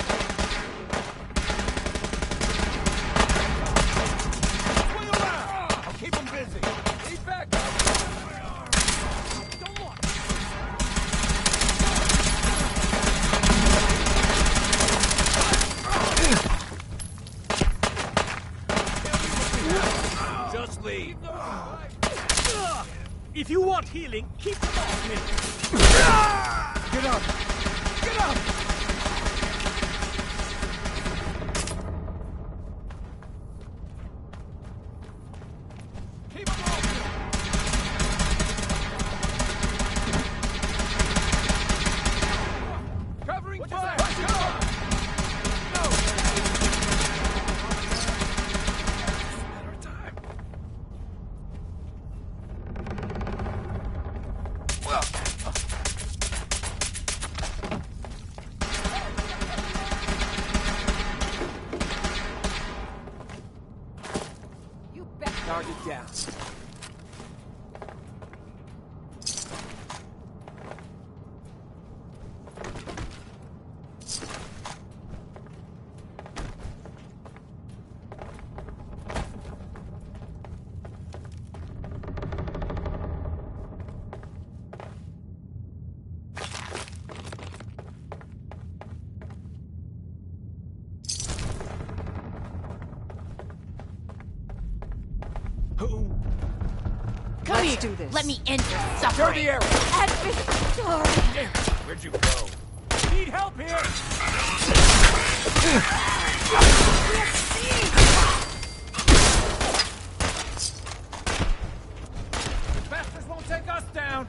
Swing around. I'll keep him busy. Need back up. Don't look. Just leave. If you want healing, keep them off me. Get up! Get up! Keep him open! Covering fire! No! Target down. Let's do this. Let me end your suffering. Turn the arrow. Adversary. Where'd you go? Need help here. Bastards won't take us down.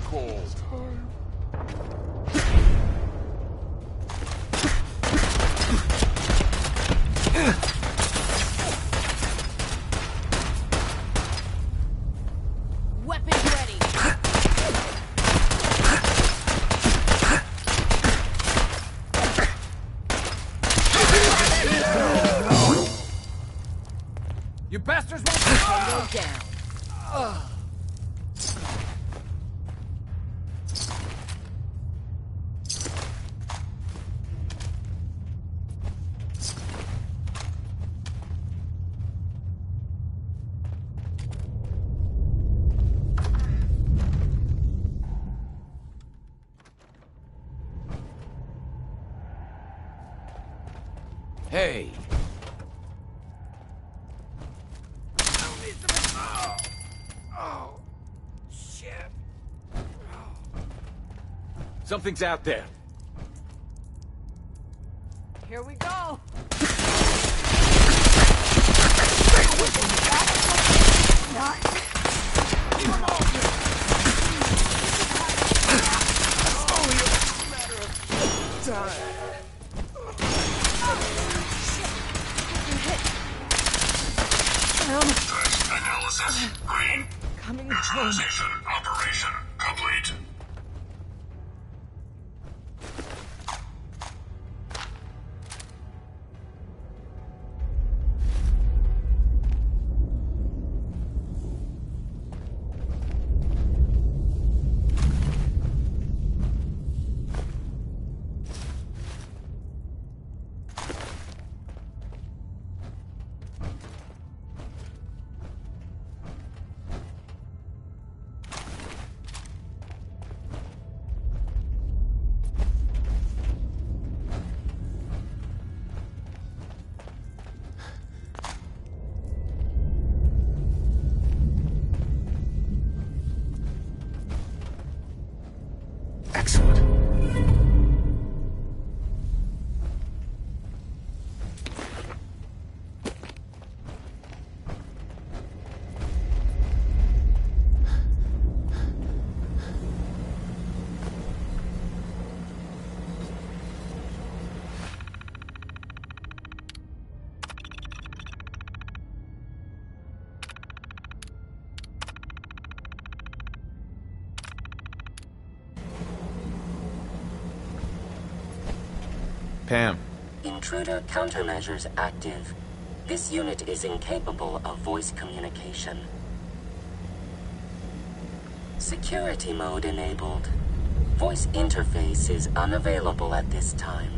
call. Weapons ready. You bastards won't Tango down. Hey. Shit. Something's out there. Here we go. Analysis green. Coming Neutralization operation complete. Excellent. Pam. Intruder countermeasures active. This unit is incapable of voice communication. Security mode enabled. Voice interface is unavailable at this time.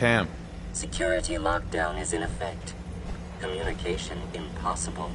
Pam. Security lockdown is in effect. Communication impossible.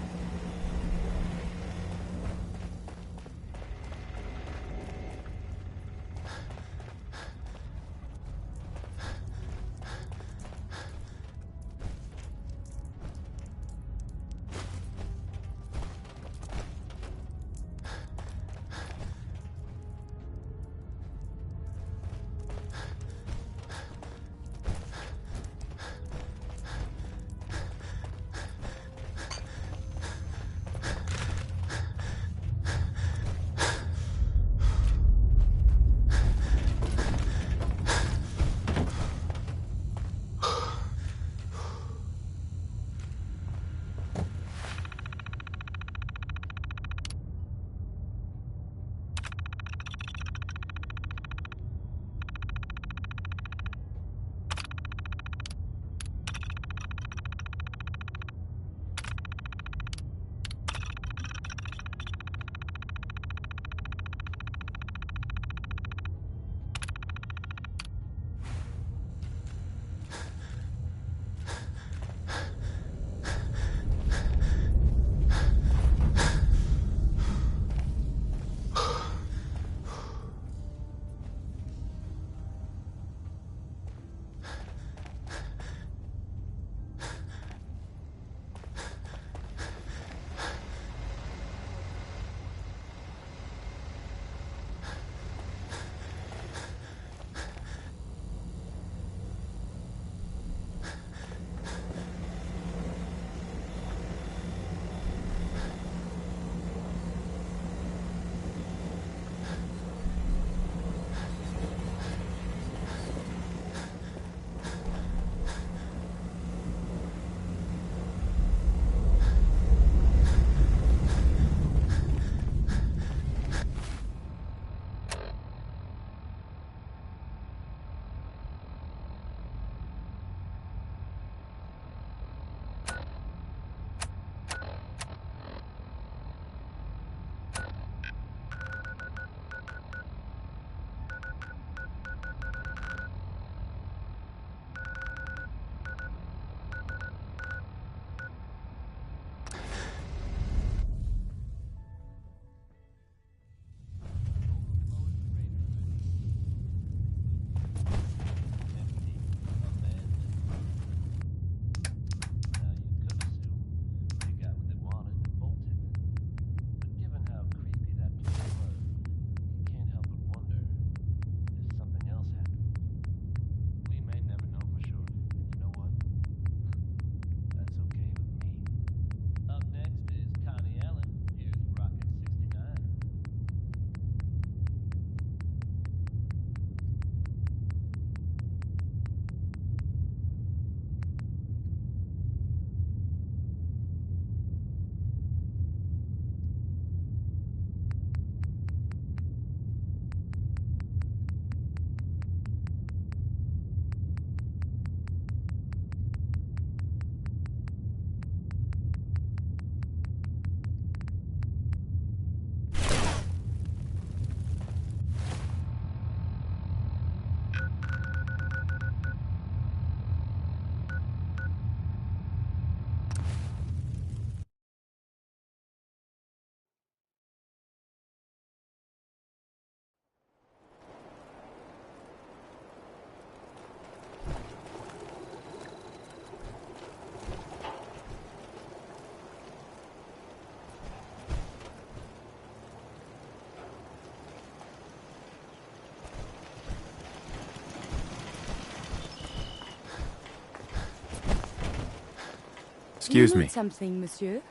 Excuse you me. need something, monsieur?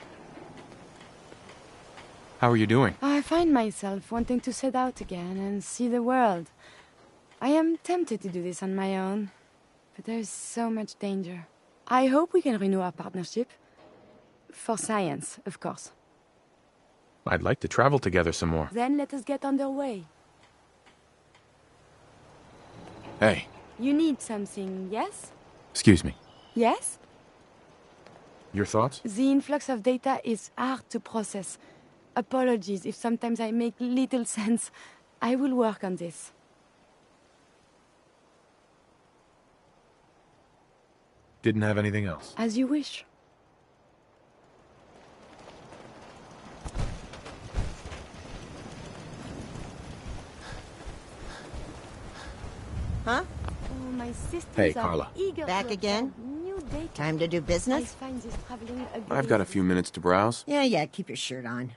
How are you doing? I find myself wanting to set out again and see the world. I am tempted to do this on my own, but there's so much danger. I hope we can renew our partnership. For science, of course. I'd like to travel together some more. Then let us get underway. Hey, You need something, yes? excuse me. Yes? Your thoughts? The influx of data is hard to process. Apologies if sometimes I make little sense. I will work on this. Didn't have anything else? As you wish. Huh? Oh, my sisters Hey, are Carla. eager Back to again? observe new data. Time to do I business? find this traveling I've got a few minutes to browse. Yeah, keep your shirt on.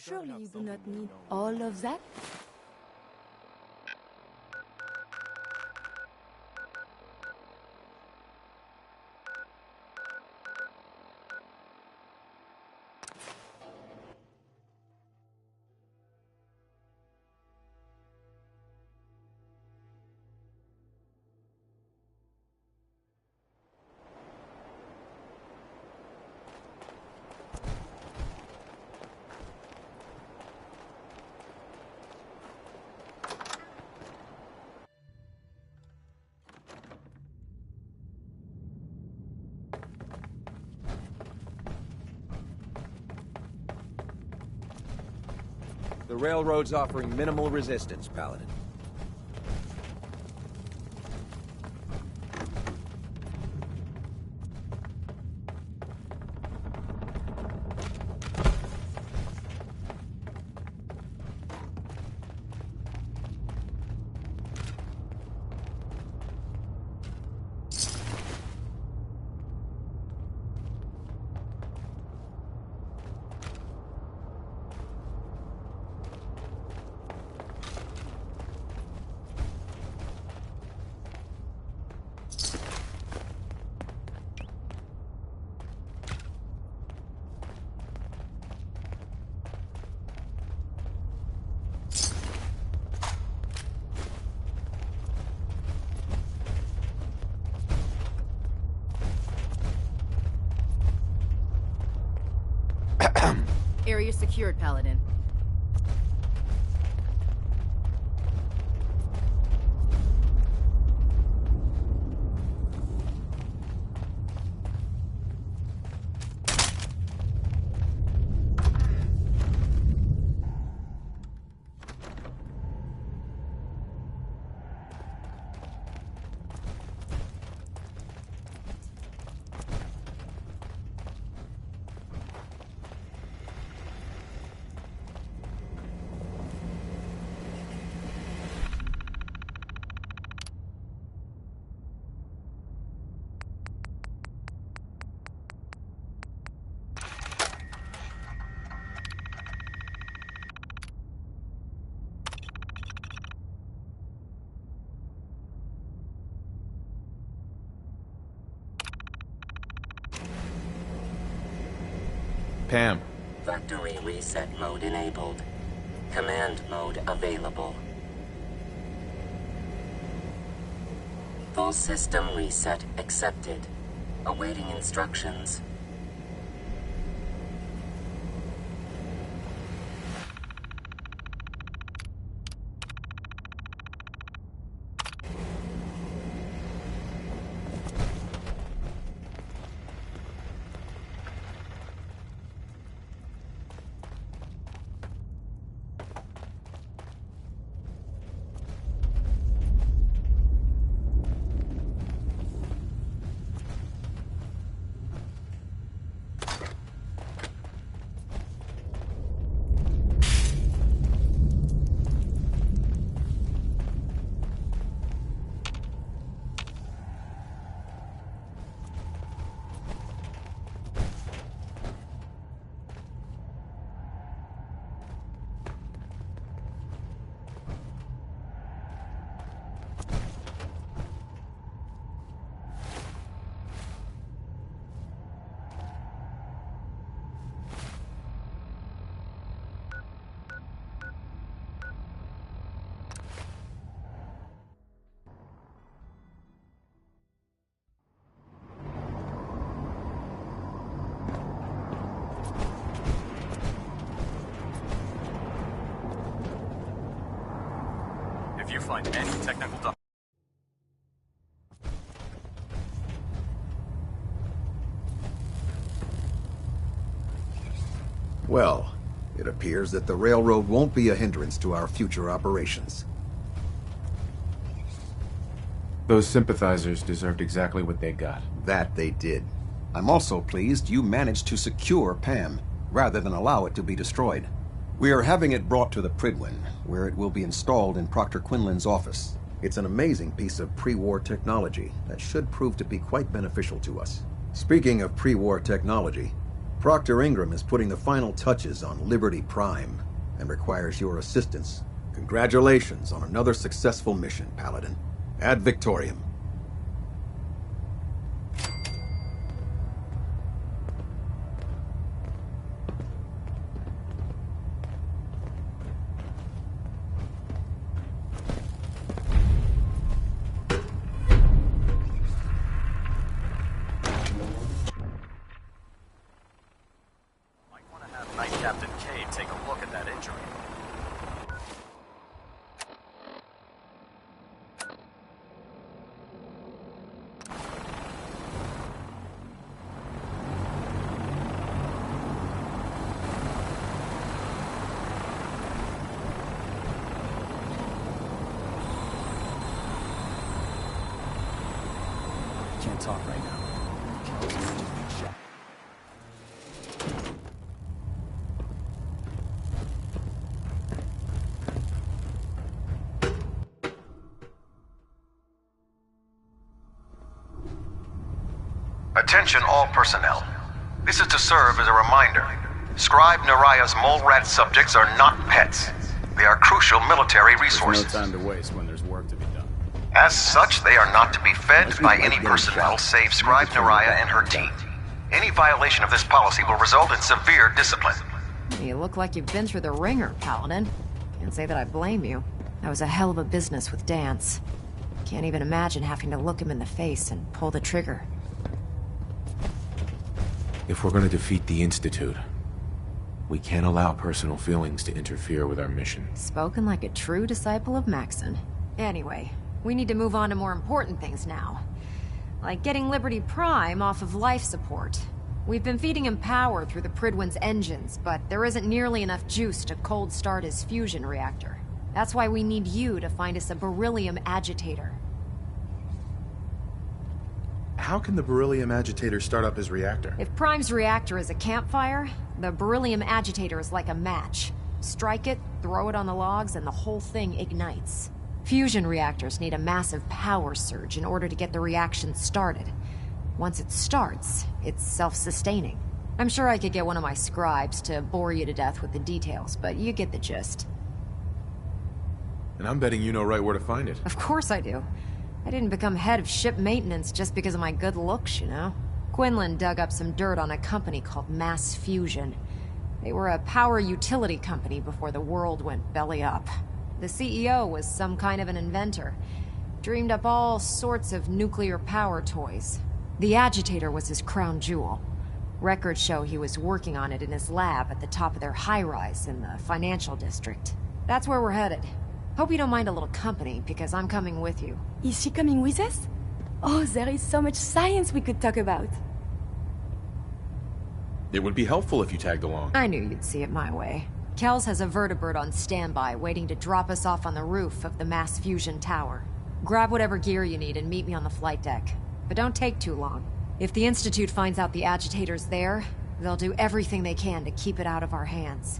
Surely you do not need all of that? The railroad's offering minimal resistance, Paladin. Area secured, Paladin. Pam. Factory reset mode enabled. Command mode available. Full system reset accepted. Awaiting instructions. If you find any technical document. Well, it appears that the railroad won't be a hindrance to our future operations. Those sympathizers deserved exactly what they got. That they did. I'm also pleased you managed to secure Pam, rather than allow it to be destroyed. We are having it brought to the Pridwin, where it will be installed in Proctor Quinlan's office. It's an amazing piece of pre-war technology that should prove to be quite beneficial to us. Speaking of pre-war technology, Proctor Ingram is putting the final touches on Liberty Prime and requires your assistance. Congratulations on another successful mission, Paladin. Ad Victoriam. Night Captain Cade take a look at that injury. Can't talk right now. Kel's just been shot. Attention all personnel. This is to serve as a reminder. Scribe Naraya's mole rat subjects are not pets. They are crucial military resources. There's no time to waste when there's work to be done. As such, they are not to be fed by any personnel save Scribe Naraya and her team. Any violation of this policy will result in severe discipline. You look like you've been through the ringer, Paladin. Can't say that I blame you. That was a hell of a business with Dance. Can't even imagine having to look him in the face and pull the trigger. If we're going to defeat the Institute, we can't allow personal feelings to interfere with our mission. Spoken like a true disciple of Maxon. Anyway, we need to move on to more important things now. Like getting Liberty Prime off of life support. We've been feeding him power through the Pridwin's engines, but there isn't nearly enough juice to cold start his fusion reactor. That's why we need you to find us a beryllium agitator. How can the beryllium agitator start up his reactor? If Prime's reactor is a campfire, the beryllium agitator is like a match. Strike it, throw it on the logs, and the whole thing ignites. Fusion reactors need a massive power surge in order to get the reaction started. Once it starts, it's self-sustaining. I'm sure I could get one of my scribes to bore you to death with the details, but you get the gist. And I'm betting you know right where to find it. Of course I do. I didn't become head of ship maintenance just because of my good looks, you know? Quinlan dug up some dirt on a company called Mass Fusion. They were a power utility company before the world went belly up. The CEO was some kind of an inventor. Dreamed up all sorts of nuclear power toys. The agitator was his crown jewel. Records show he was working on it in his lab at the top of their high-rise in the financial district. That's where we're headed. Hope you don't mind a little company, because I'm coming with you. Is she coming with us? Oh, there is so much science we could talk about. It would be helpful if you tagged along. I knew you'd see it my way. Kells has a vertibird on standby, waiting to drop us off on the roof of the Mass Fusion Tower. Grab whatever gear you need and meet me on the flight deck. But don't take too long. If the Institute finds out the agitator's there, they'll do everything they can to keep it out of our hands.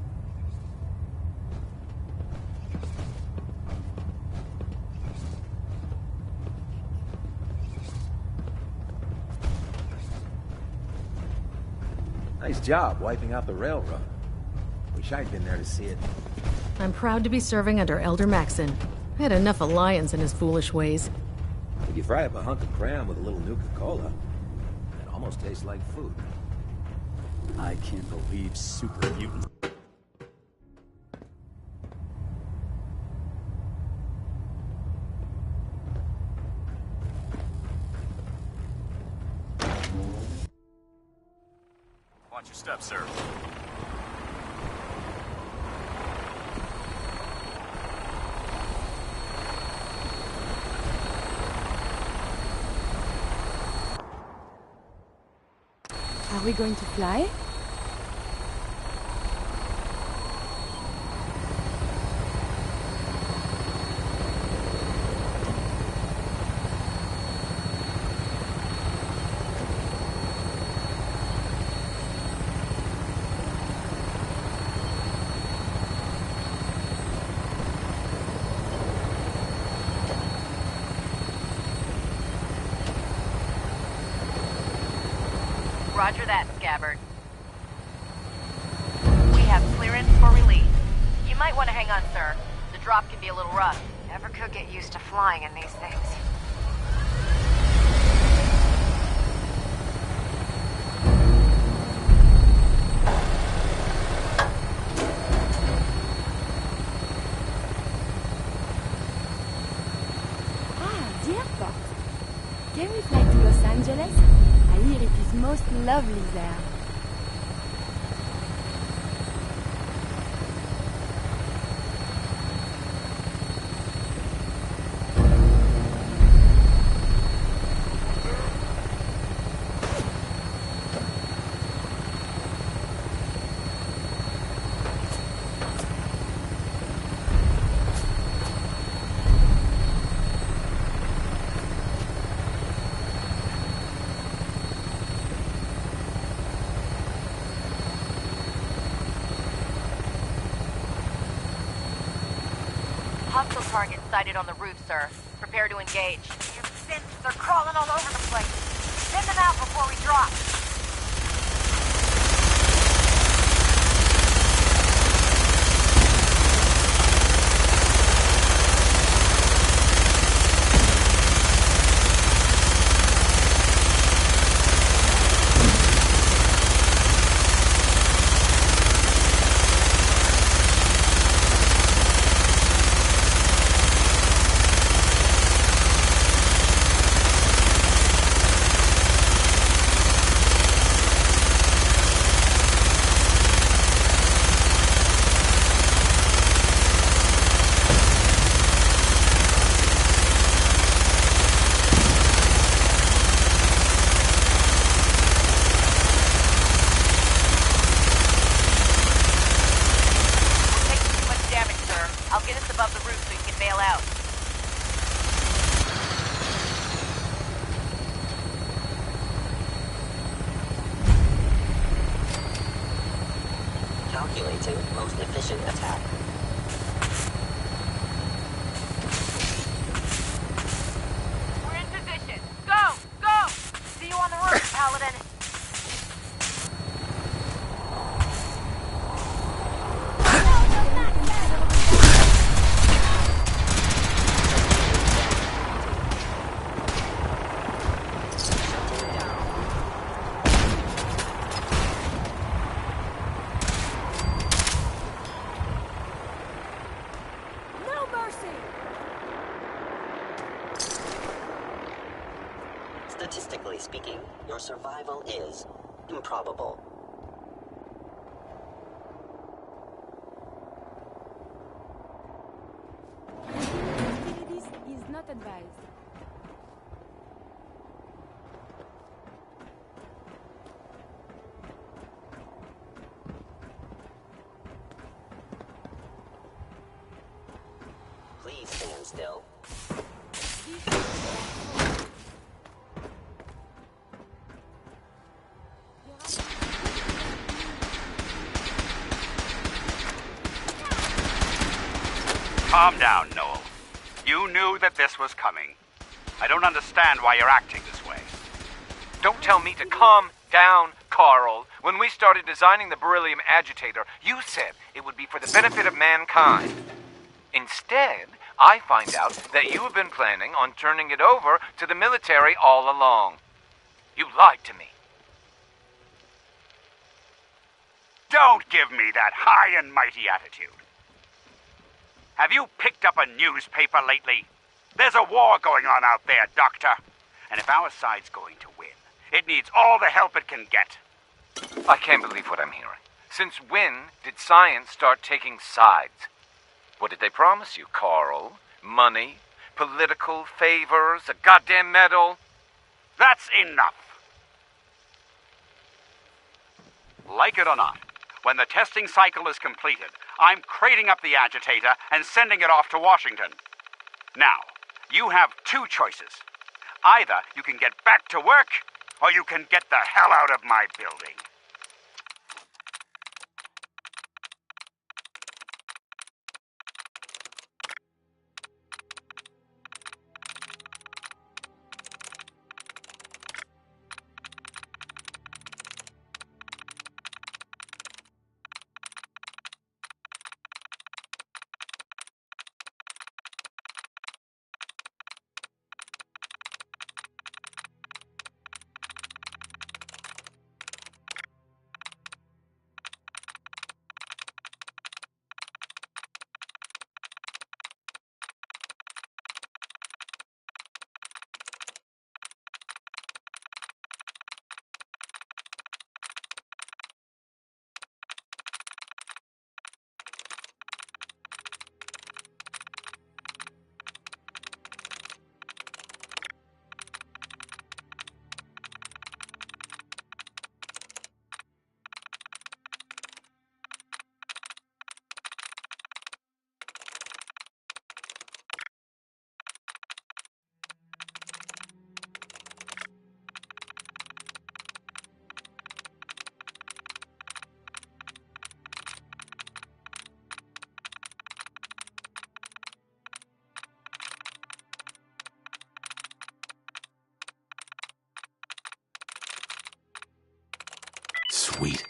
Nice job wiping out the railroad. Wish I'd been there to see it. I'm proud to be serving under Elder Maxon. I had enough of Lyons and his foolish ways. If you fry up a hunk of cram with a little Nuka-Cola, it almost tastes like food. I can't believe super mutants. Watch your step, sir. Are we going to fly? Roger that, Scabbard. We have clearance for release. You might want to hang on, sir. The drop can be a little rough. Never could get used to flying in these things. Ah, the airport. Can we fly to Los Angeles? I hear it is most lovely there. Hostile target sighted on the roof, sir. Prepare to engage. Your synths are crawling all over the place. Send them out before we drop. I'll get us above the roof so you can bail out. Calculating most efficient attack. We're in position. Go! Go! See you on the roof, Paladin. Statistically speaking, your survival is improbable. This is not advised. Please stand still. Calm down, Noel. You knew that this was coming. I don't understand why you're acting this way. Don't tell me to calm down, Carl. When we started designing the beryllium agitator, you said it would be for the benefit of mankind. Instead, I find out that you have been planning on turning it over to the military all along. You lied to me. Don't give me that high and mighty attitude. Have you picked up a newspaper lately? There's a war going on out there, Doctor. And if our side's going to win, it needs all the help it can get. I can't believe what I'm hearing. Since when did science start taking sides? What did they promise you, Carl? Money? Political favors? A goddamn medal? That's enough. Like it or not, when the testing cycle is completed, I'm crating up the agitator and sending it off to Washington. Now, you have two choices. Either you can get back to work, or you can get the hell out of my building. Sweet.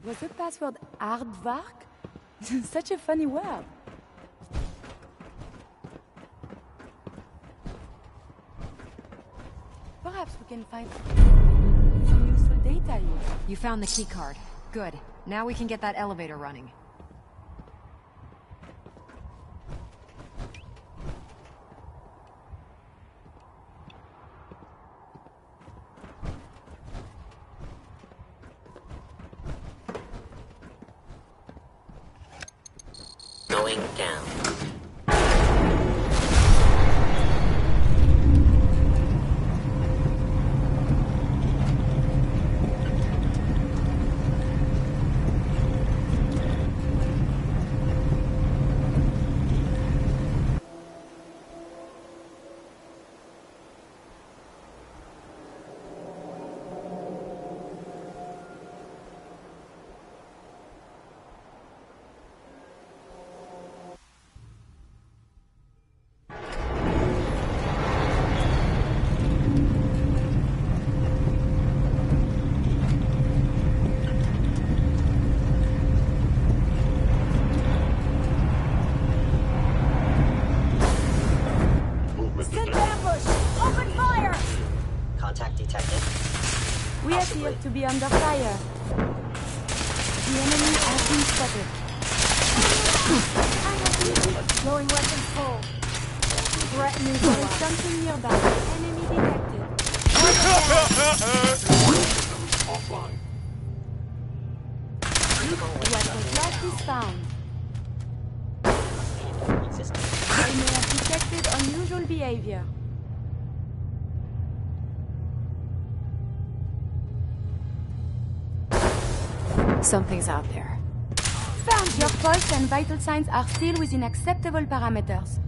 Was the password aardvark? Such a funny word. Perhaps we can find some useful data here. You found the key card. Good. Now we can get that elevator running. Going down. contact detected. We appear to be under fire. The enemy has been spotted. I have been blowing weapons full. Threat neutral. There is something nearby. Enemy detected. Offline. Weapon blast is found. They may have detected unusual behavior. Something's out there. Found. Your pulse and vital signs are still within acceptable parameters.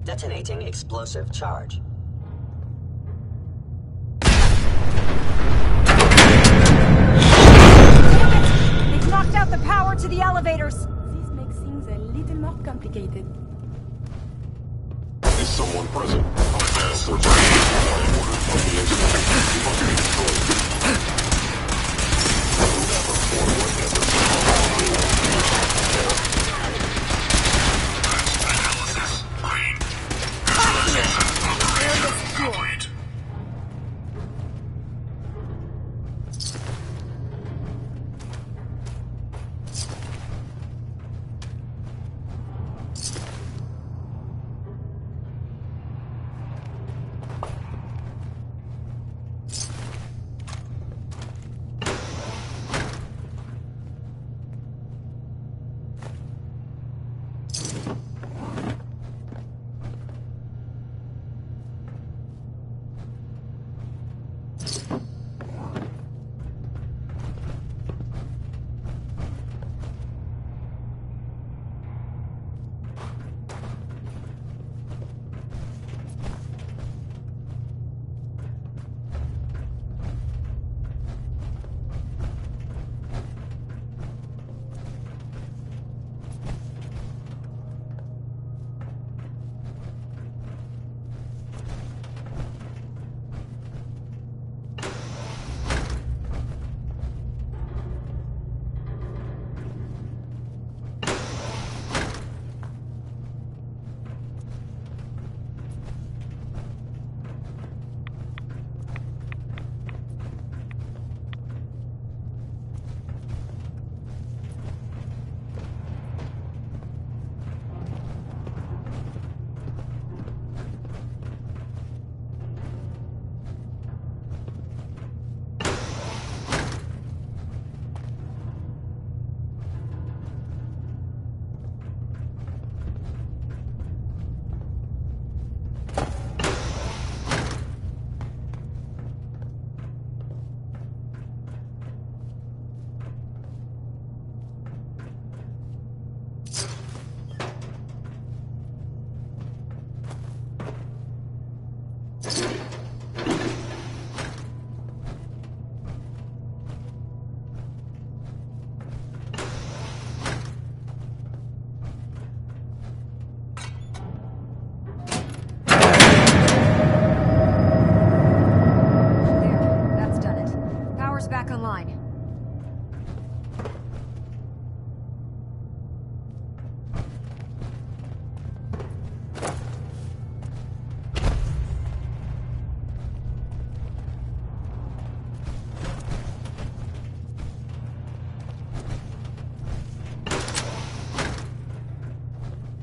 Detonating explosive charge. They've knocked out the power to the elevators! This makes things a little more complicated. Is someone present? Mass protection. Orders from the inside. Must be destroyed. Analysis. Green. Visualization. Complete.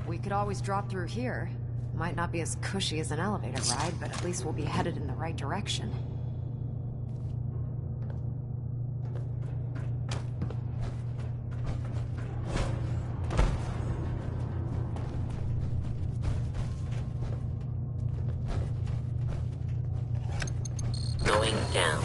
We could always drop through here. Might not be as cushy as an elevator ride, but at least we'll be headed in the right direction. Going down.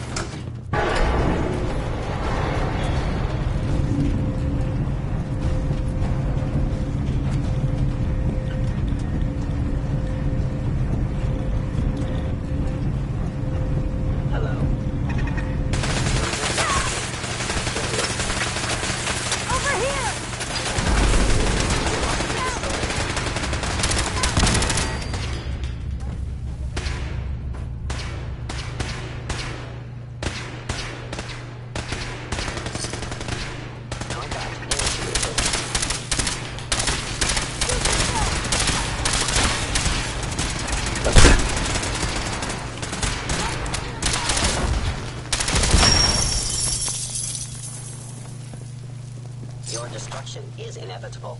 inevitable.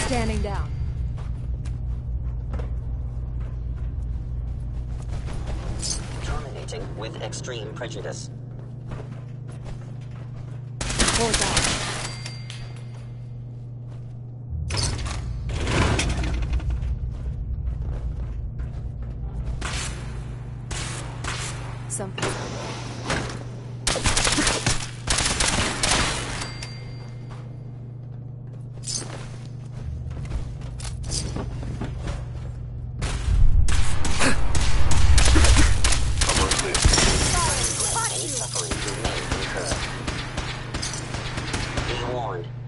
Standing down. Terminating with extreme prejudice. Hold on. Something.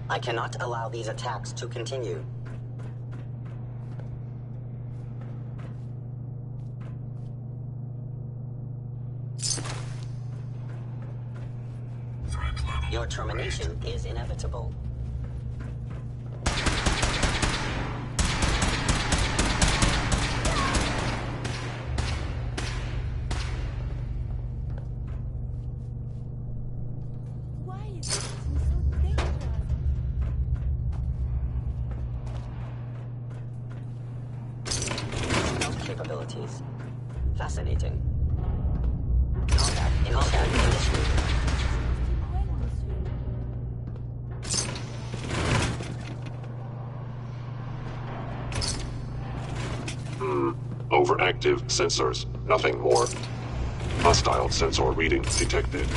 I cannot allow these attacks to continue. Your termination is inevitable. Capabilities. Fascinating. Combat initiated. Overactive sensors. Nothing more. Hostile sensor reading detected.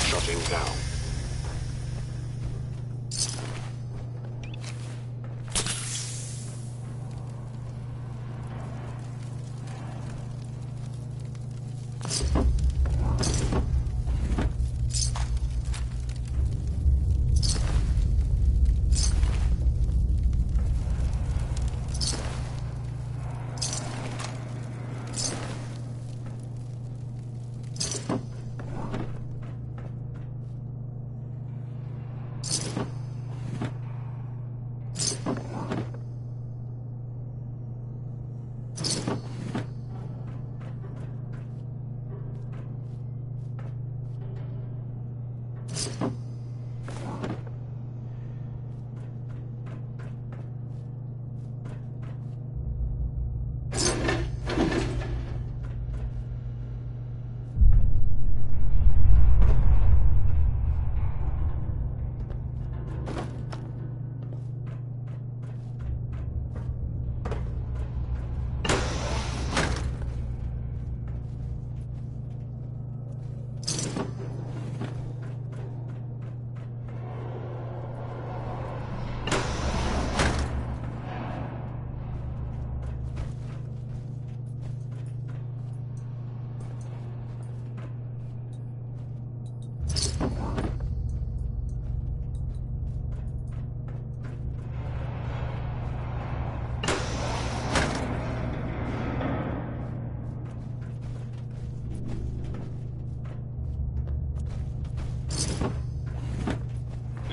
Shutting down.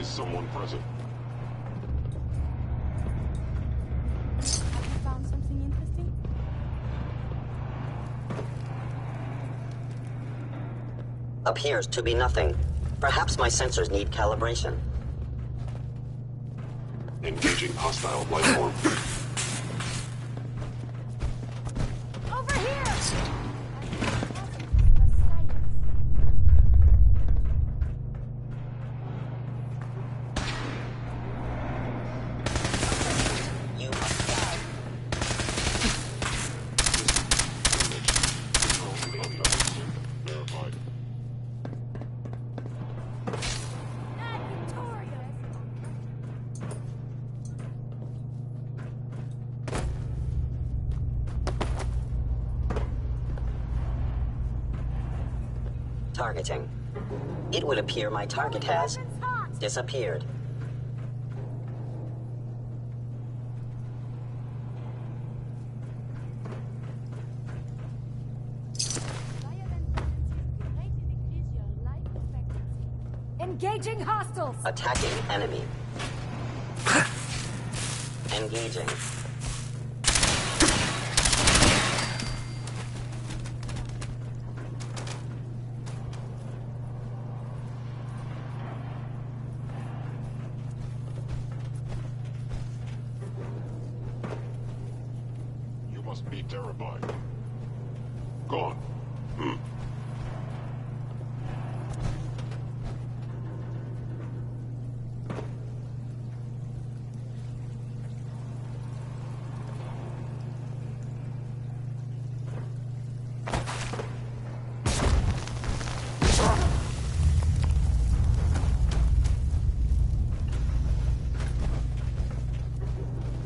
Someone present. Have you found something interesting? Appears to be nothing. Perhaps my sensors need calibration. Engaging hostile life form. Over here! Targeting. It will appear my target has disappeared. Engaging hostiles! Attacking enemy. Engaging. You must be terrified. Gone.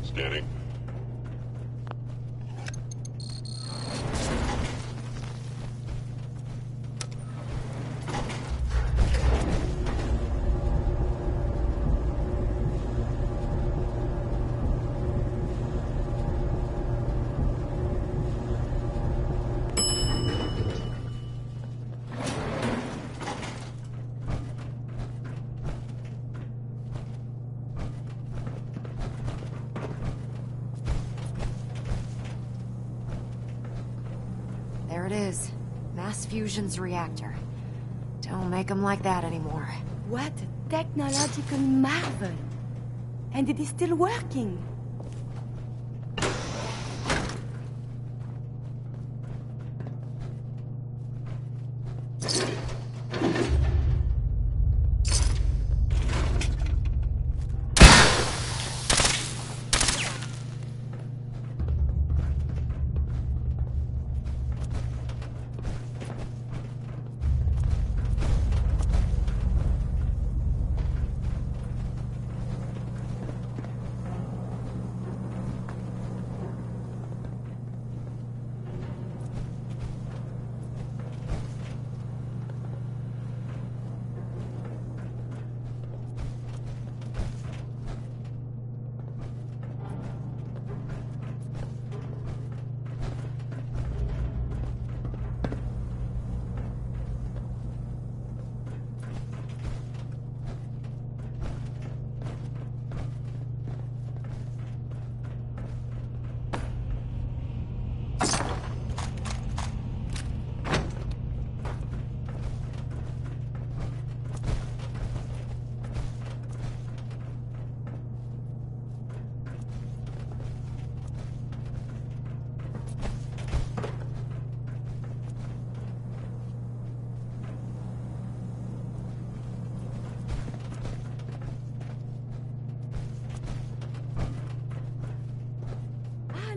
Scanning. There it is. Mass fusion's reactor. Don't make them like that anymore. What a technological marvel! And it is still working.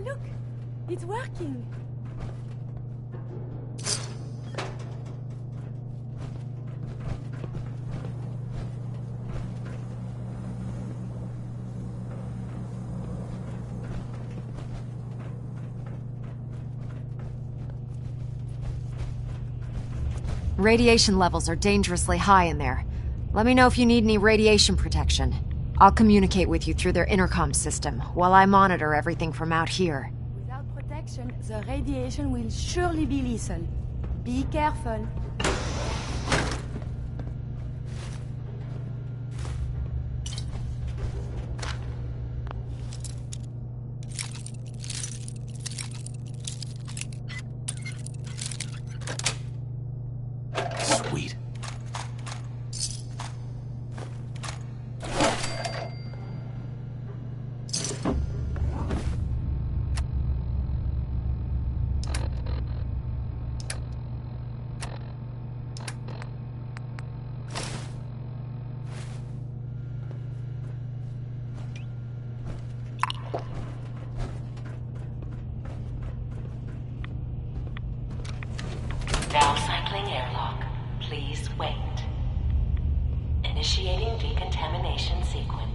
Look! It's working! Radiation levels are dangerously high in there. Let me know if you need any radiation protection. I'll communicate with you through their intercom system, while I monitor everything from out here. Without protection, the radiation will surely be lethal. Be careful. Sweet. Downcycling airlock. Please wait. Initiating decontamination sequence.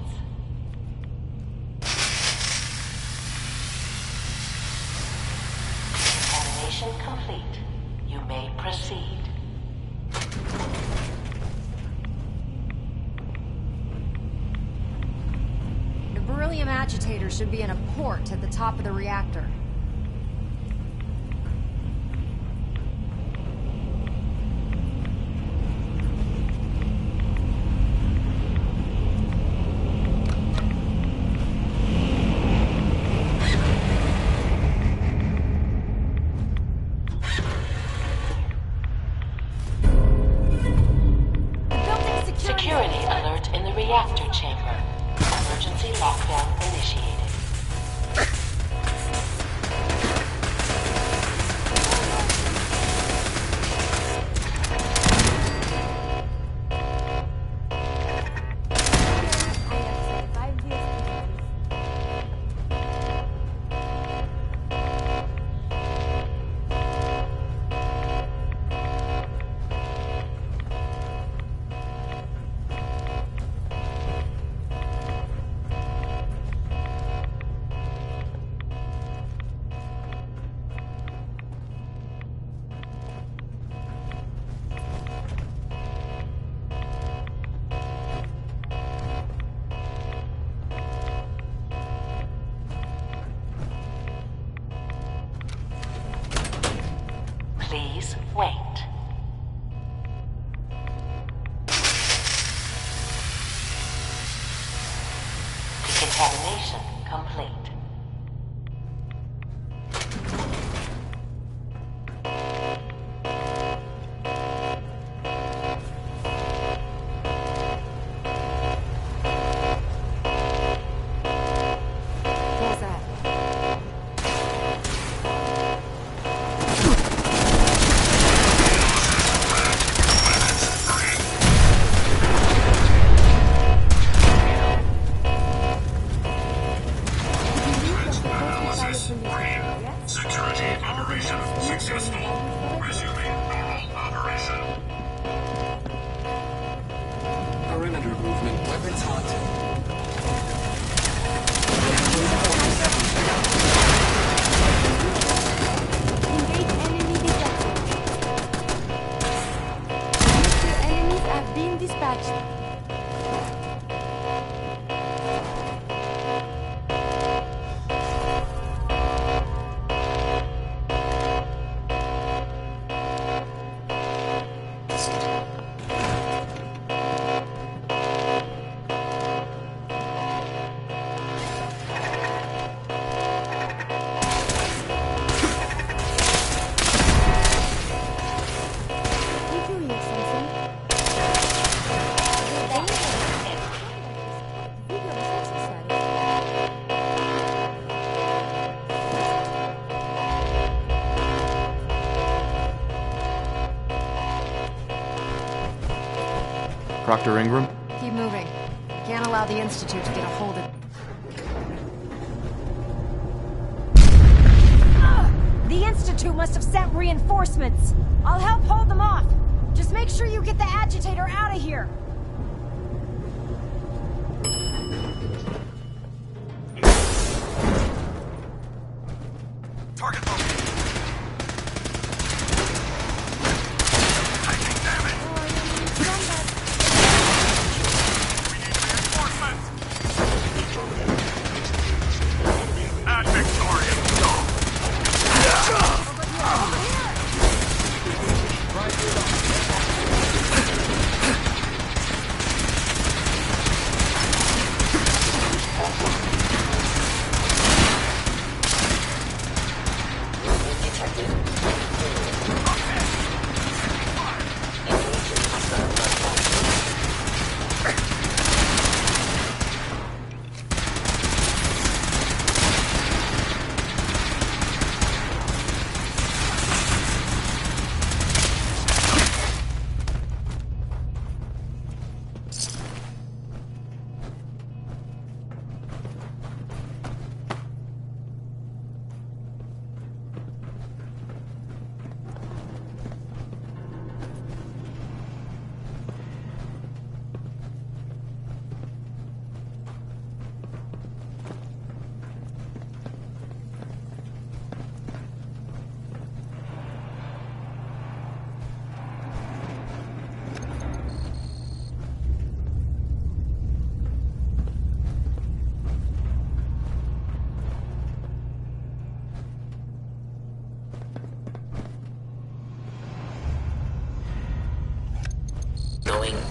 Decontamination complete. You may proceed. The beryllium agitator should be in a port at the top of the reactor. Security alert in the reactor chamber. Emergency lockdown initiated. Please wait. Decontamination complete. Security operation successful. Resuming normal operation. Perimeter movement. Weapons hot. Engage enemy detected. Enemies have been dispatched. Proctor Ingram? Keep moving. Can't allow the Institute to get a hold of... The Institute must have sent reinforcements. I'll help hold them off. Just make sure you get the agitator out of here. Target located. Taking damage. We need reinforcements. At Victoria.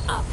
up.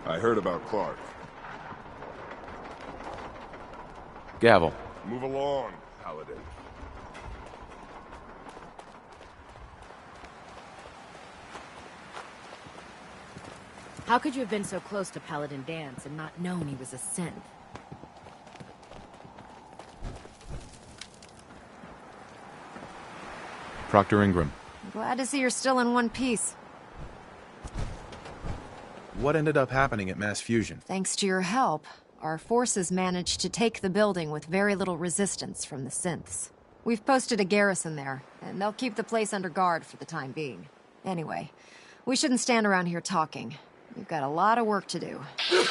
I heard about Clark. Gavel. Move along, Paladin. How could you have been so close to Paladin Dance and not known he was a synth? Proctor Ingram. Glad to see you're still in one piece. What ended up happening at Mass Fusion? Thanks to your help, our forces managed to take the building with very little resistance from the synths. We've posted a garrison there, and they'll keep the place under guard for the time being. Anyway, we shouldn't stand around here talking. We've got a lot of work to do. A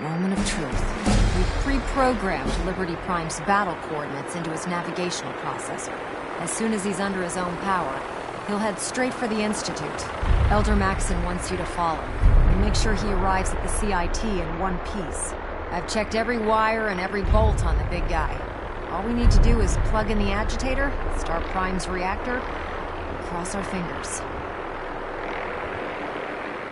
moment of truth. We've pre-programmed Liberty Prime's battle coordinates into his navigational processor. As soon as he's under his own power, he'll head straight for the Institute. Elder Maxon wants you to follow, and make sure he arrives at the CIT in one piece. I've checked every wire and every bolt on the big guy. All we need to do is plug in the agitator, start Prime's reactor, and cross our fingers.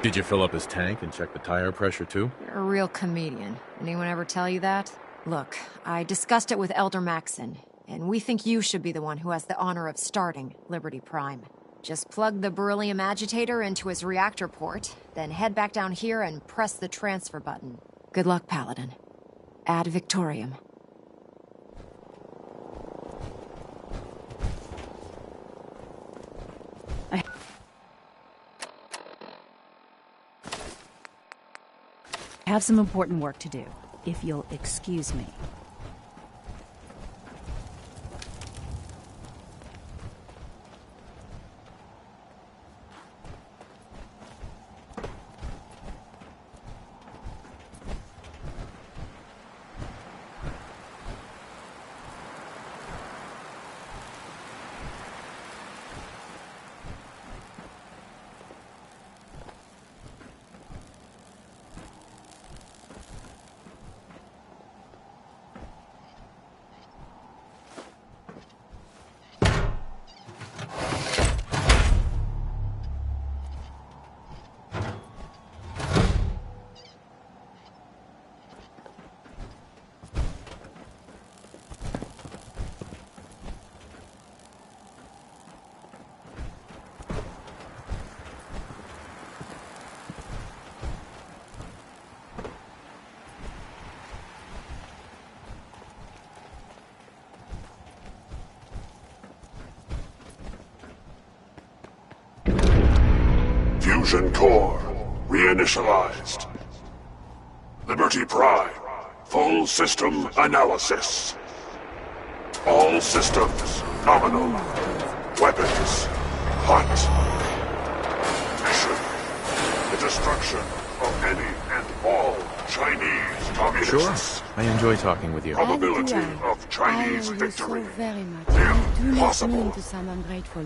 Did you fill up his tank and check the tire pressure too? You're a real comedian. Anyone ever tell you that? Look, I discussed it with Elder Maxon, and we think you should be the one who has the honor of starting Liberty Prime. Just plug the beryllium agitator into his reactor port, then head back down here and press the transfer button. Good luck, Paladin. Ad Victoriam. I have some important work to do, if you'll excuse me. Fusion core reinitialized. Liberty Prime. Full system analysis. All systems nominal. Weapons hot. Mission: the destruction of any and all Chinese communists. Sure. I enjoy talking with you. Probability And do I. of Chinese I love victory. you so very much. I do not Impossible. mean to sound ungrateful,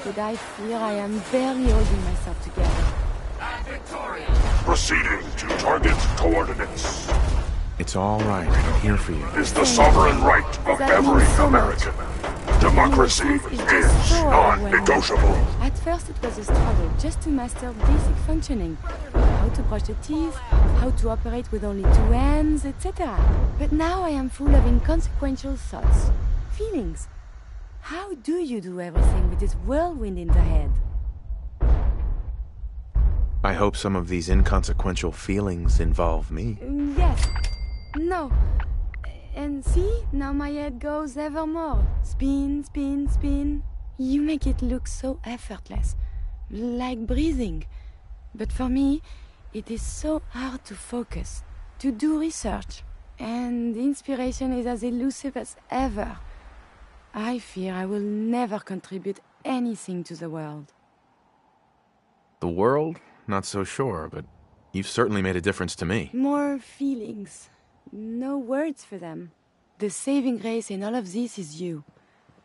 but I fear I am barely holding myself together. Proceeding to target coordinates It's all right. I'm here for you. is the sovereign right of That every means so much. American. Democracy It's is just so overwhelming. non-negotiable. At first it was a struggle just to master basic functioning. How to brush the teeth, how to operate with only two hands, etc. But now I am full of inconsequential thoughts, feelings. How do you do everything with this whirlwind in the head? I hope some of these inconsequential feelings involve me. Yes. No. And see, now my head goes ever more. Spin, spin, spin. You make it look so effortless. Like breathing. But for me, it is so hard to focus, to do research. And inspiration is as elusive as ever. I fear I will never contribute anything to the world. The world? Not so sure, but you've certainly made a difference to me. More feelings. No words for them. The saving grace in all of this is you.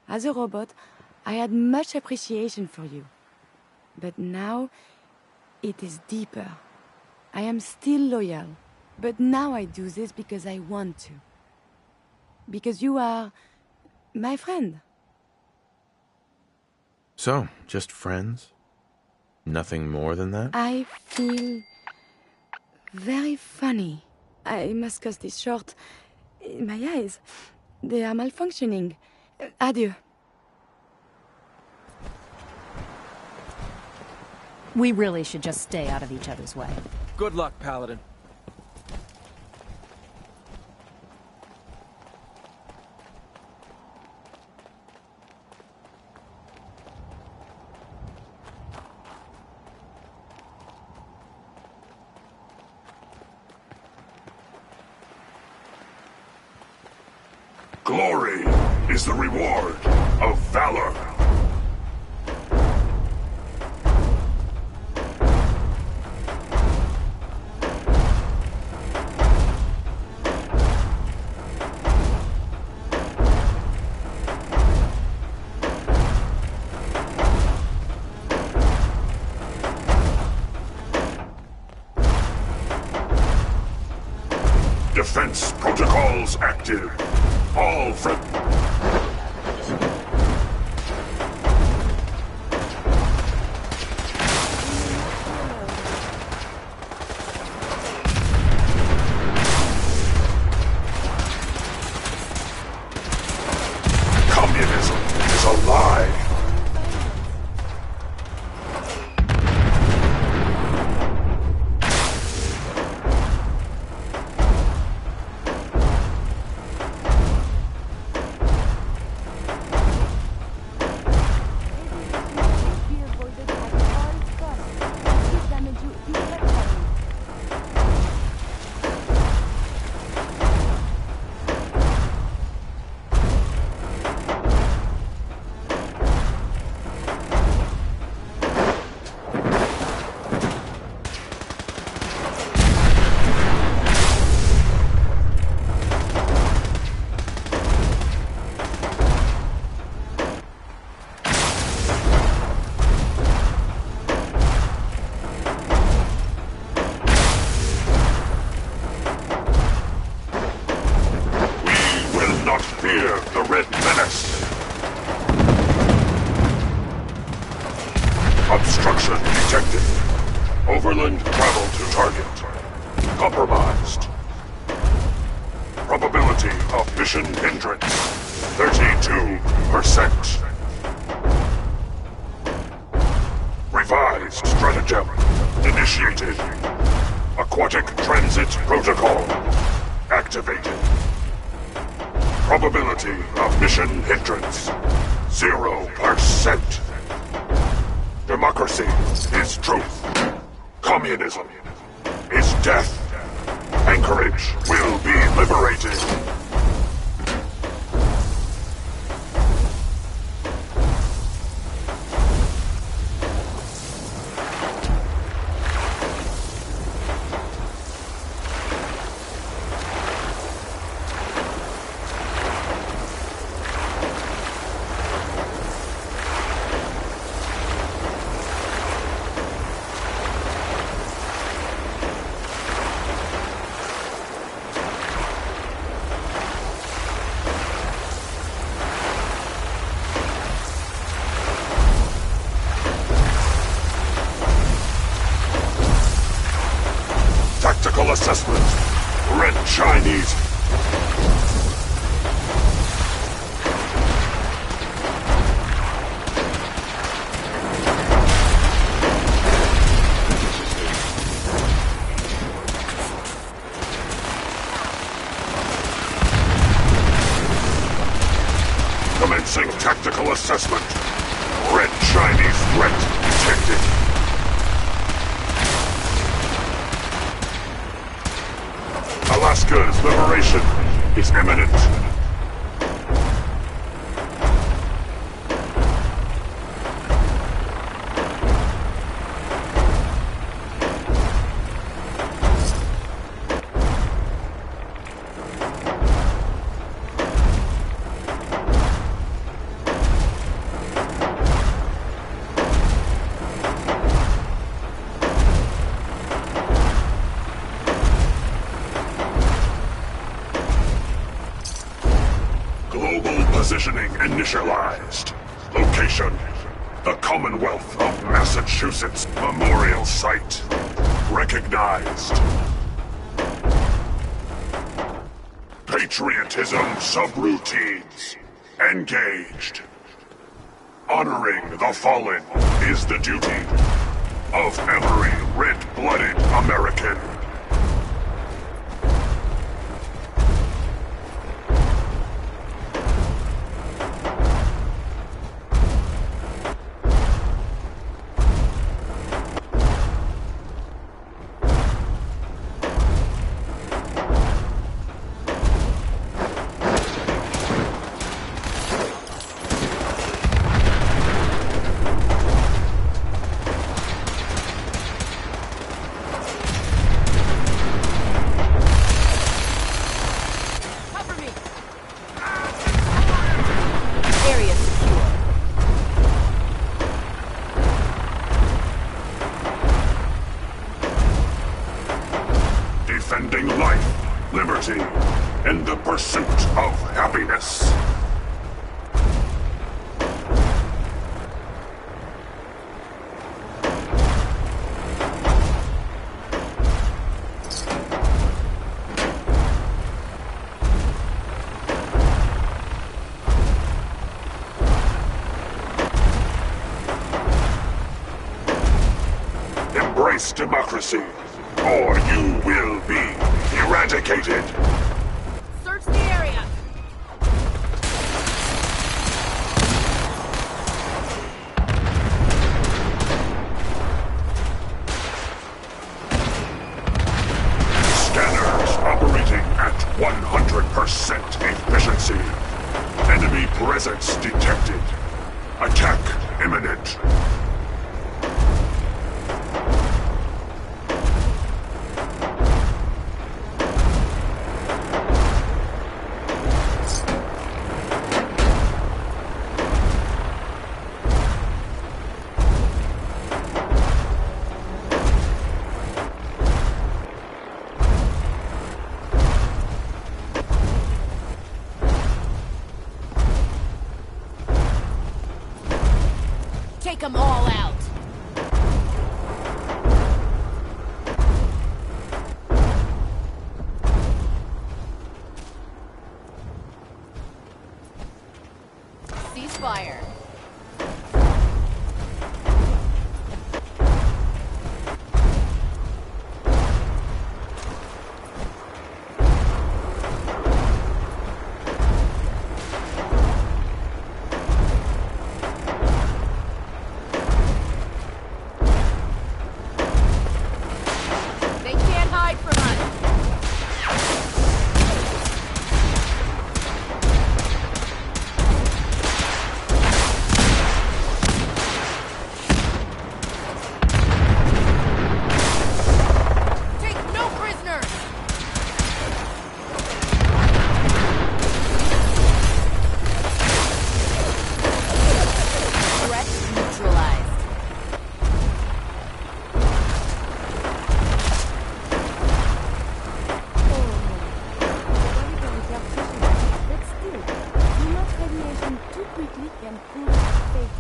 As a robot, I had much appreciation for you. But now, it is deeper. I am still loyal. But now I do this because I want to. Because you are my friend. So, just friends? Nothing more than that? I feel very funny. I must cut this short. My eyes, they are malfunctioning. Adieu. We really should just stay out of each other's way. Good luck, Paladin. Glory is the reward of valor. Defense protocols active. All friend. Communism is a lie. Fear the Red Menace. Obstruction detected. Overland travel to target. Compromised. Probability of mission hindrance. 32%. Revised stratagem. Initiated. Aquatic transit protocol. Activated. Probability of mission hindrance. 0%. Democracy is truth. Communism is death. Anchorage will be liberated. Tactical assessment. Red Chinese. Commencing tactical assessment. Red Chinese threat detected. Alaska's liberation is imminent. Positioning initialized. Location: the Commonwealth of Massachusetts Memorial Site. Recognized. Patriotism subroutines. Engaged. Honoring the fallen is the duty of every red-blooded American. Defending life, liberty, in the pursuit of happiness. Embrace democracy, or you will be eradicated. Search the area. Scanners operating at 100% efficiency. Enemy presence detected. Attack imminent. Take them all out. Ceasefire. and prove safety.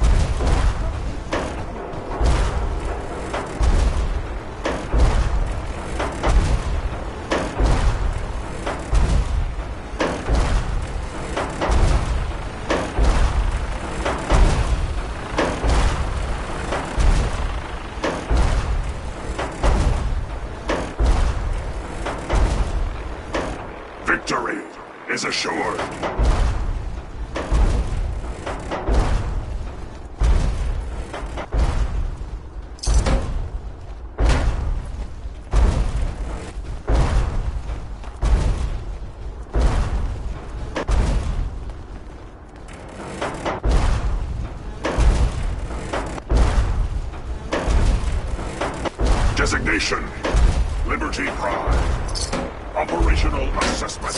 Victory is assured. Designation, Liberty Prime. Operational assessment.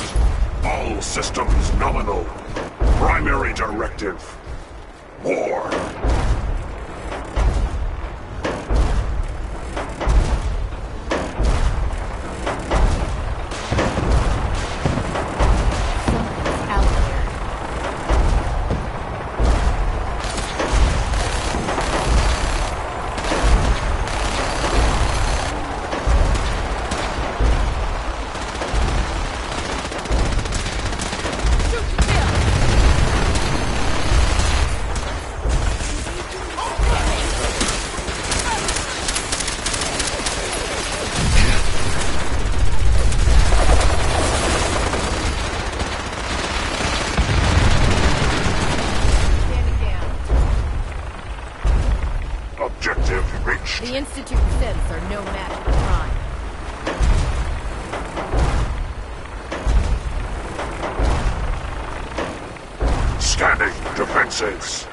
All systems nominal. Primary directive. War. Objective reached. The Institute synths are no match for Prime. Scanning defenses.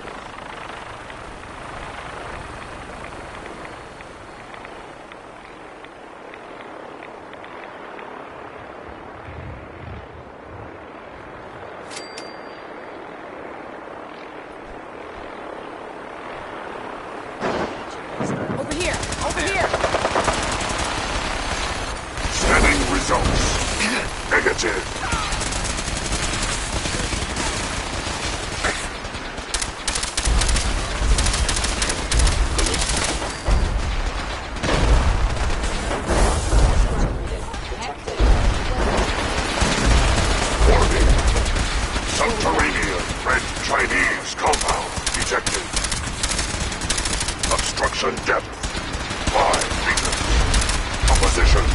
Over here! Over here! Scanning results. Negative. Warning. Subterranean Red Chinese compound detected. Obstruction depth 5 meters. Opposition,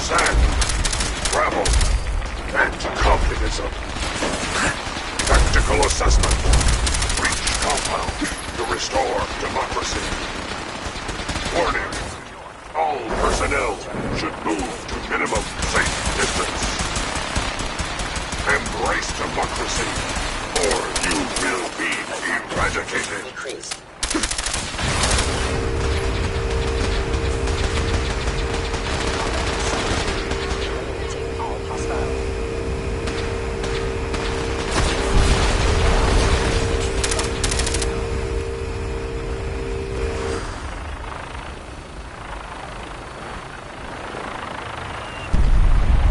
sand, gravel, and communism. Tactical assessment. Breach compound to restore democracy. Warning. All personnel should move to minimum safe distance. Embrace democracy, or you will be eradicated.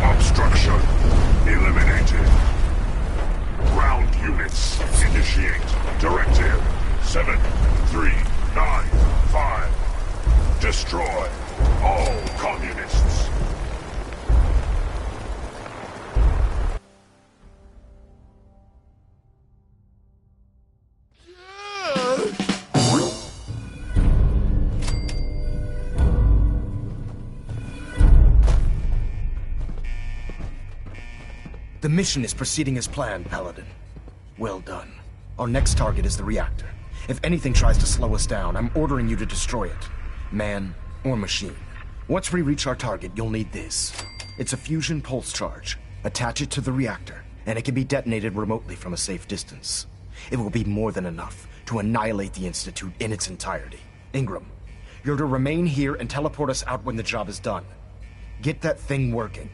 Obstruction eliminated. Ground units initiate. Directive 7395. Destroy all communists. The mission is proceeding as planned, Paladin. Well done. Our next target is the reactor. If anything tries to slow us down, I'm ordering you to destroy it. Man or machine. Once we reach our target, you'll need this. It's a fusion pulse charge. Attach it to the reactor, and it can be detonated remotely from a safe distance. It will be more than enough to annihilate the Institute in its entirety. Ingram, you're to remain here and teleport us out when the job is done. Get that thing working.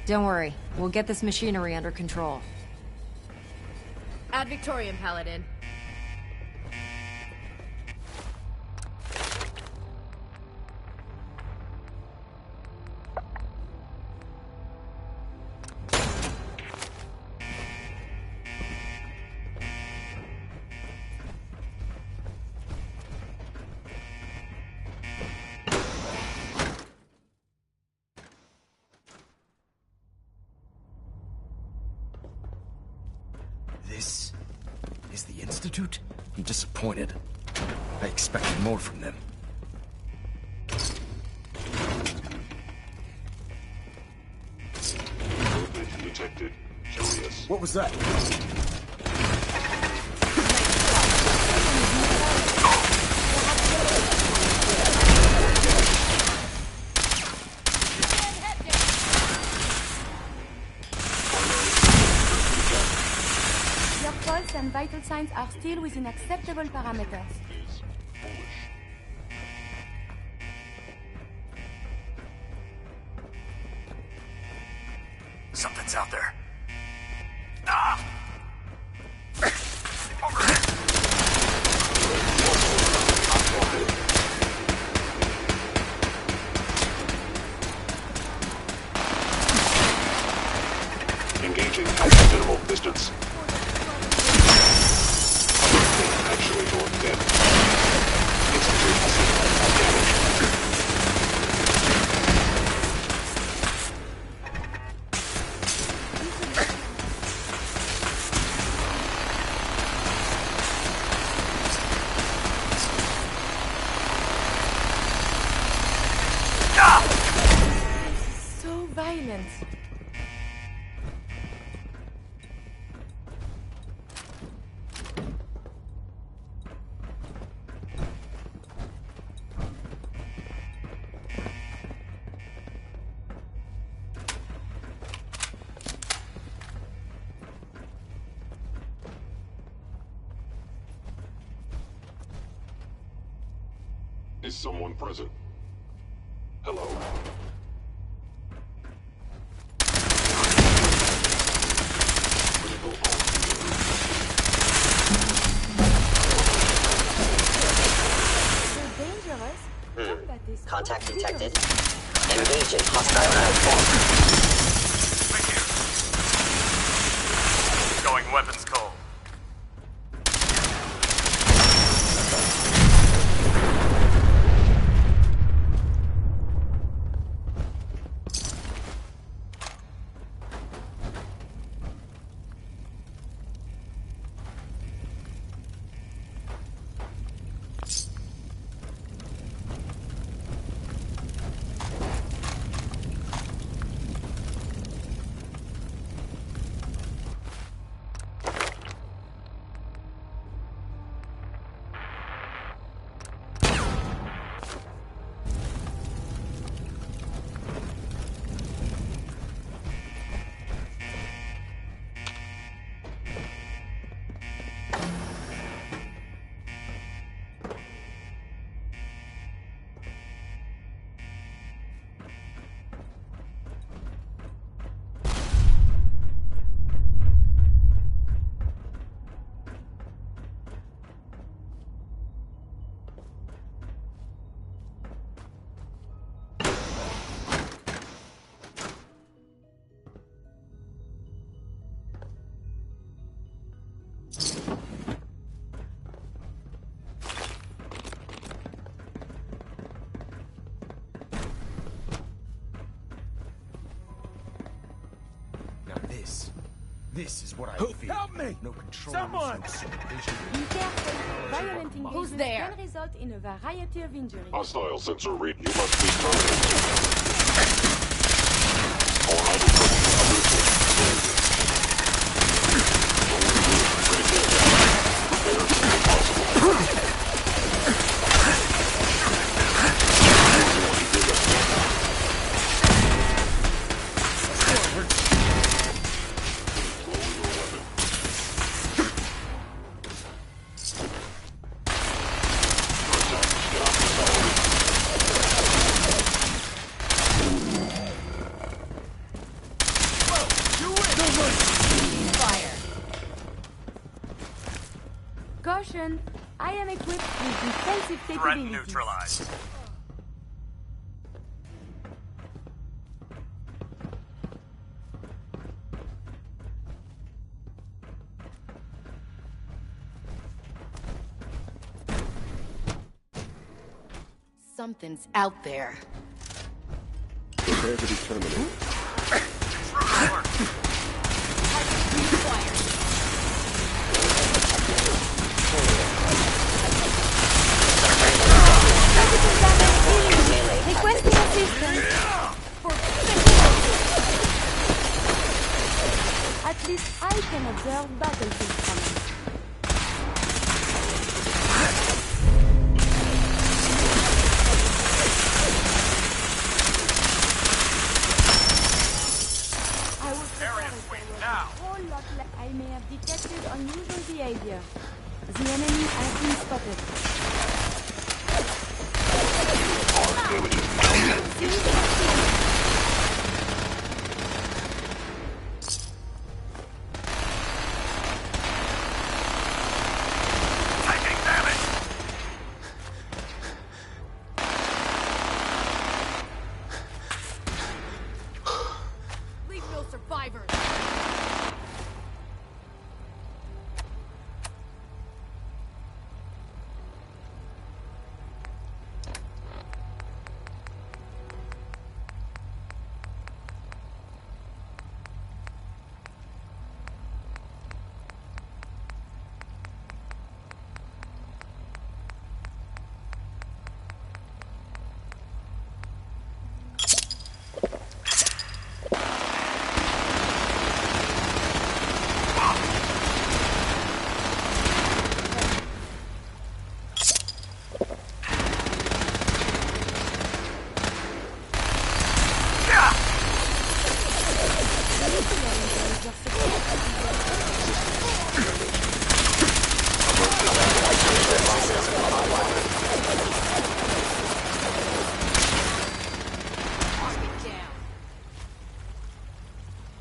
Don't worry. We'll get this machinery under control. Ad Victoriam, Paladin. This is the Institute? I'm disappointed. I expected more from them. Movement detected. Curious. What was that? Your pulse and vital signs are still within acceptable parameters. Something's out there. Ah! Engaging at minimal distance. Actually going dead. Institute damage. So violent. Is someone present? Hello? Critical They're dangerous. Combat is Contact so detected. fierce. Engage in hostile landform. Going weapons cold. This is what I feel. Help me! No control. Someone! No supervision. Be careful. Violent Who's engagement there? can result in a variety of injuries. hostile sensor read. You must be terminated. All hydrocarbon Caution! I am equipped with defensive Threat capabilities. neutralized. Something's out there. Prepare to be terminated. can observe battlefield from it. I would prefer if there was a whole lot less. I may have detected unusual behavior. The enemy has been spotted. Taking damage. Leave no survivors.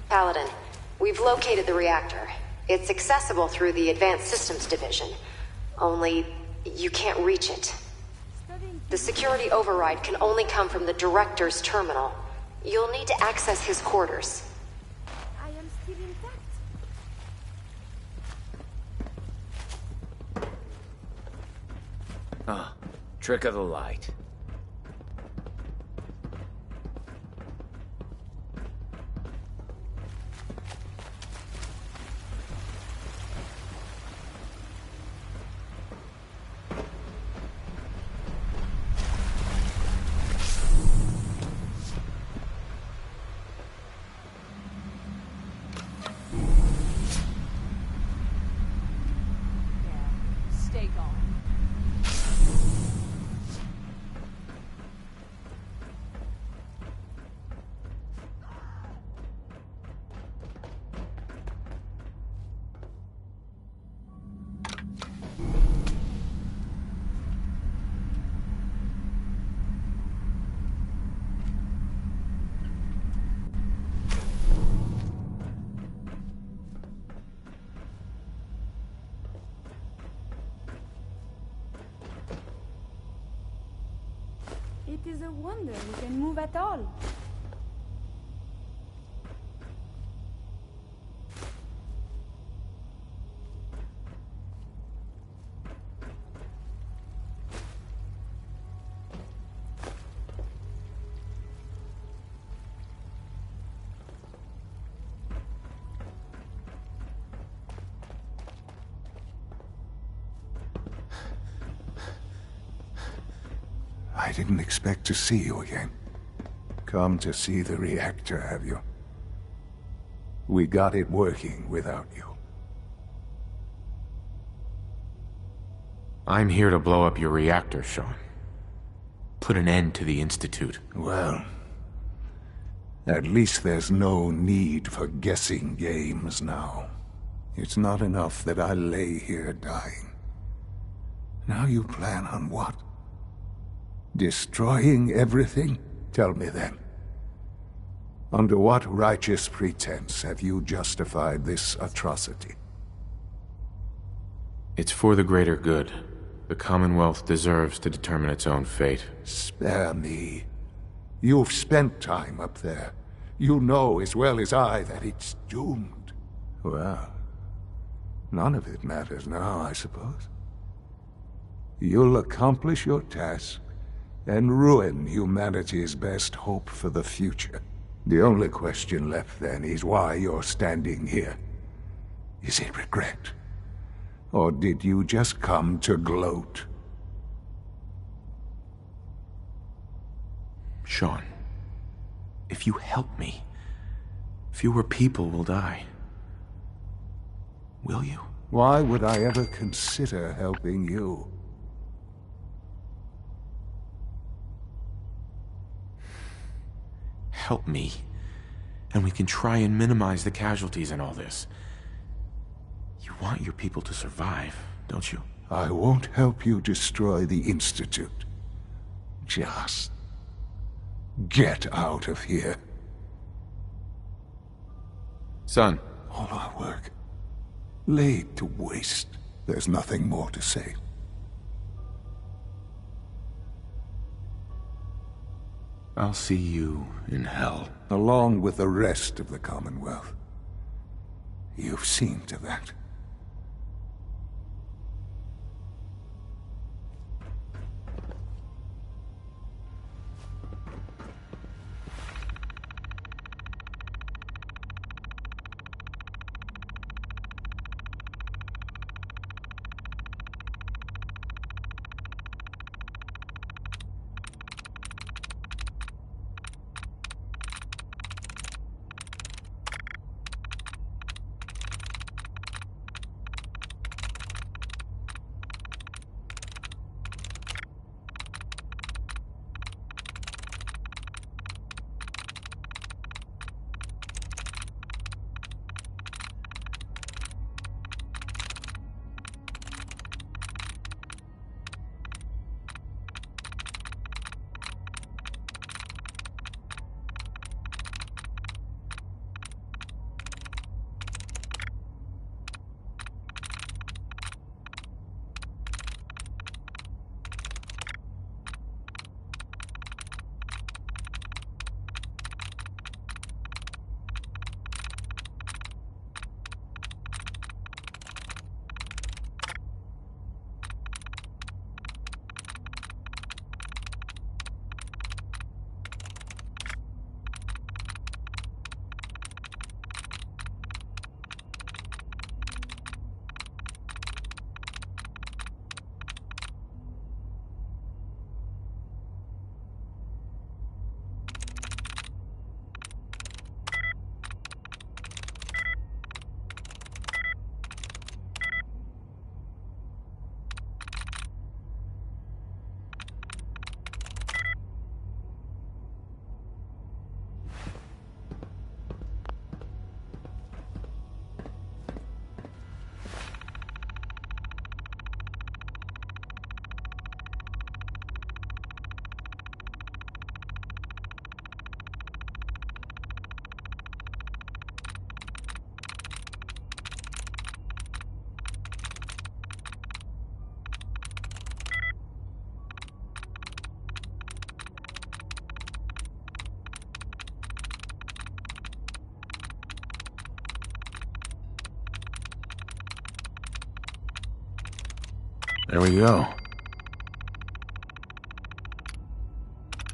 Paladin, we've located the reactor. It's accessible through the Advanced Systems Division. Only, you can't reach it. The security override can only come from the Director's terminal. You'll need to access his quarters. I am still intact. Ah, trick of the light. Stay gone. It is a wonder we can move at all. I didn't expect to see you again. Come to see the reactor, have you? We got it working without you. I'm here to blow up your reactor, Sean. Put an end to the Institute. Well, at least there's no need for guessing games now. It's not enough that I lay here dying. Now you plan on what? Destroying everything? Tell me then. Under what righteous pretense have you justified this atrocity? It's for the greater good. The Commonwealth deserves to determine its own fate. Spare me. You've spent time up there. You know as well as I that it's doomed. Well, none of it matters now, I suppose. You'll accomplish your task and ruin humanity's best hope for the future. The only question left then is why you're standing here. Is it regret? Or did you just come to gloat? Sean, if you help me, fewer people will die. Will you? Why would I ever consider helping you? Help me, and we can try and minimize the casualties in all this. You want your people to survive, don't you? I won't help you destroy the Institute. Just get out of here. Son. All our work laid to waste. There's nothing more to say. I'll see you in hell. Along with the rest of the Commonwealth. You've seen to that. There we go.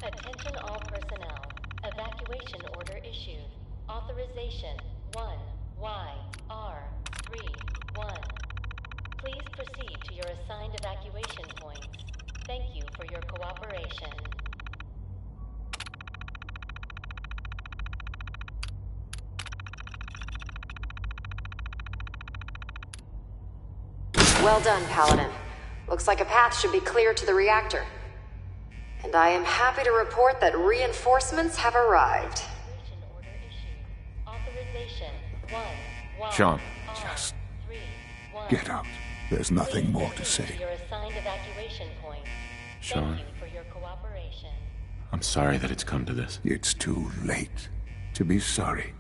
Attention all personnel. Evacuation order issued. Authorization 1YR31. Please proceed to your assigned evacuation points. Thank you for your cooperation. Well done, Paladin. Looks like a path should be clear to the reactor. And I am happy to report that reinforcements have arrived. Sean. Just get out. There's nothing more to say. Your assigned evacuation point. Sean. Thank you for your cooperation. I'm sorry that it's come to this. It's too late to be sorry.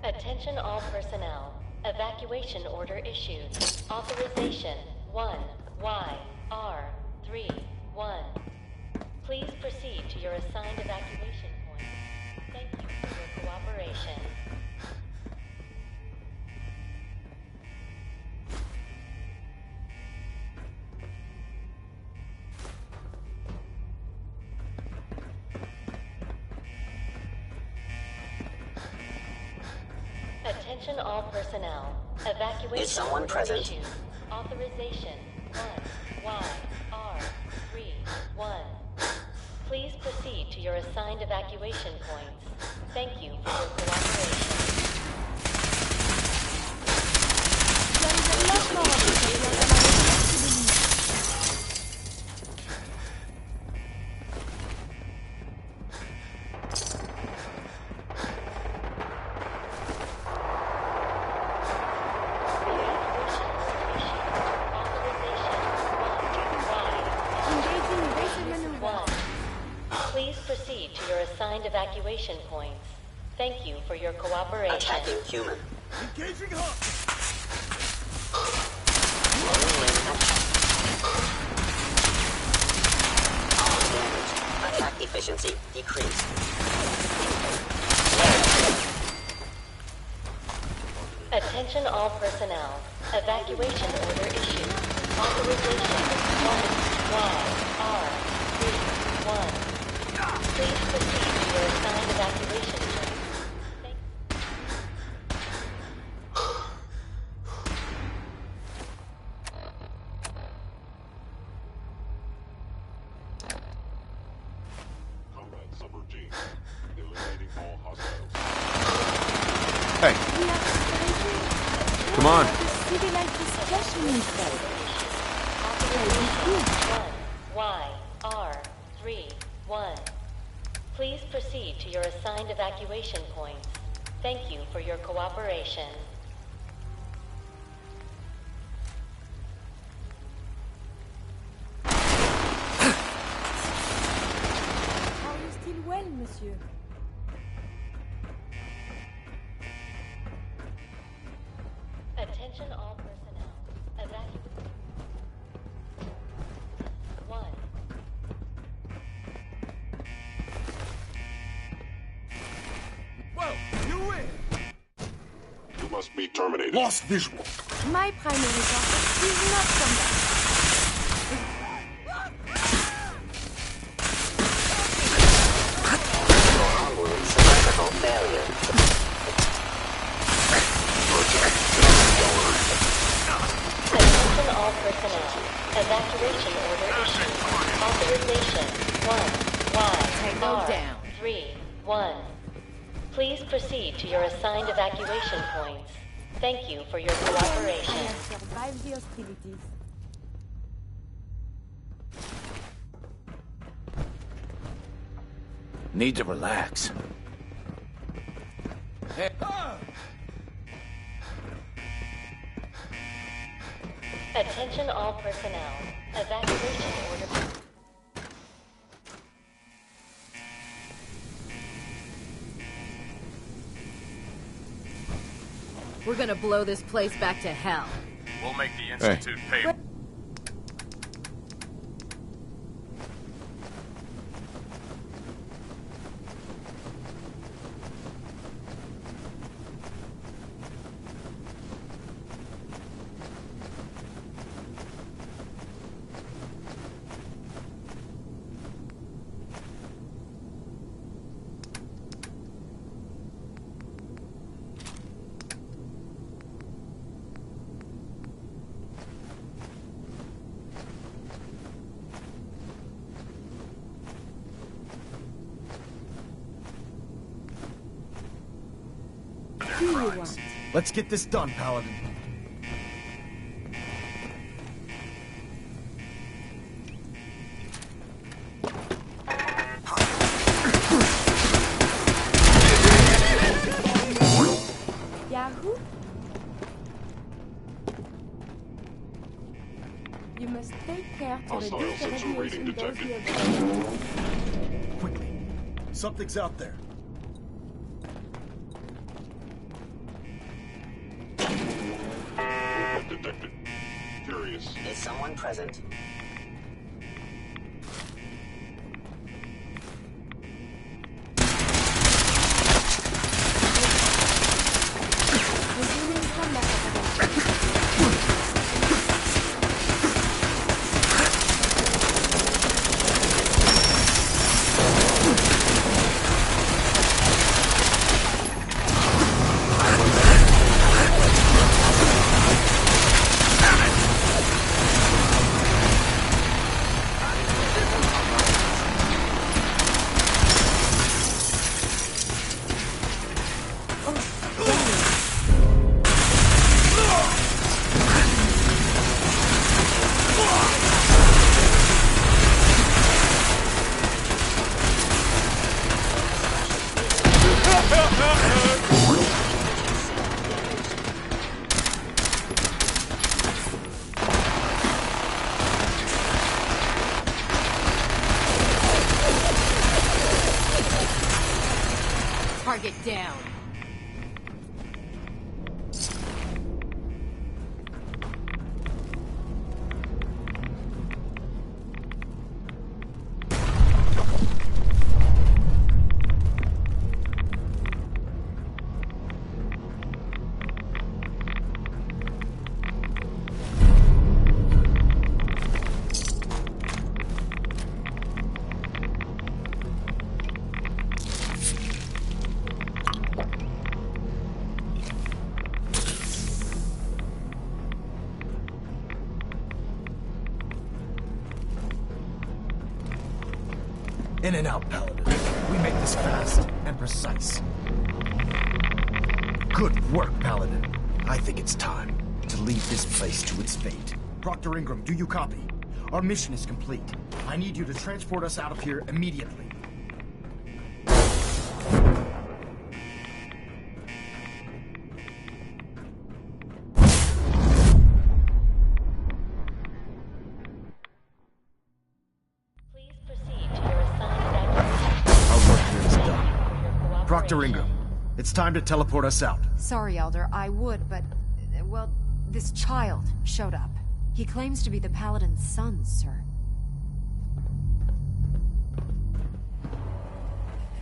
Attention all personnel. Evacuation order issued. Authorization 1YR31. Please proceed to your assigned evacuation point. Thank you for your cooperation. Attention all personnel. Evacuation Is someone present? issued. Authorization YR31. Please proceed to your assigned evacuation points. Thank you for your cooperation. Please proceed to your assigned evacuation points. Thank you for your cooperation. Attacking human. Engaging hostile. Damage. Attack efficiency decreased. Attention all personnel. Evacuation order issued. Authorization 1YR31. Please proceed to your assigned evacuation point. Combat subroutine. Eliminating all hostiles. Hey. Come on. YR31. Please proceed to your assigned evacuation points. Thank you for your cooperation. Are you still well, monsieur? Attention all personnel. Evacuate. 1. Well, you win. You must be terminated. Lost visual. My primary target is not combat. Critical failure. Attention all personnel. Evacuation order issued. Authorization 1YR31. Please proceed to your assigned evacuation points. Thank you for your I cooperation. have survived the hostilities. Need to relax. Hey. Attention all personnel. Evacuation order. We're gonna blow this place back to hell. We'll make the Institute pay. Let's get this done, Paladin. Yahoo? You must take care to Hostile reduce the sensor reading radiation dose detected. you observe. Quickly. Something's out there. Movement detected. Curious. Is someone present? Resuming combat operation. down. In and out, Paladin. We make this fast and precise. Good work, Paladin. I think it's time to lead this place to its fate. Proctor Ingram, do you copy? Our mission is complete. I need you to transport us out of here immediately. Proctor Ingram, it's time to teleport us out. Sorry, Elder, I would, but... well, this child showed up. He claims to be the Paladin's son, sir.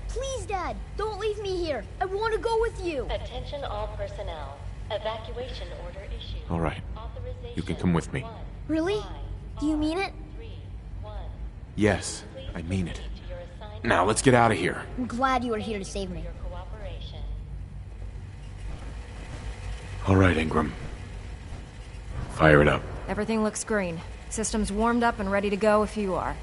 Please, Dad, don't leave me here. I want to go with you. Attention all personnel. Evacuation order issued. All right. You can come with me. Really? Do you mean it? Yes, I mean it. Now, let's get out of here. I'm glad you are here to save me. All right, Ingram. Fire it up. Everything looks green. System's warmed up and ready to go if you are.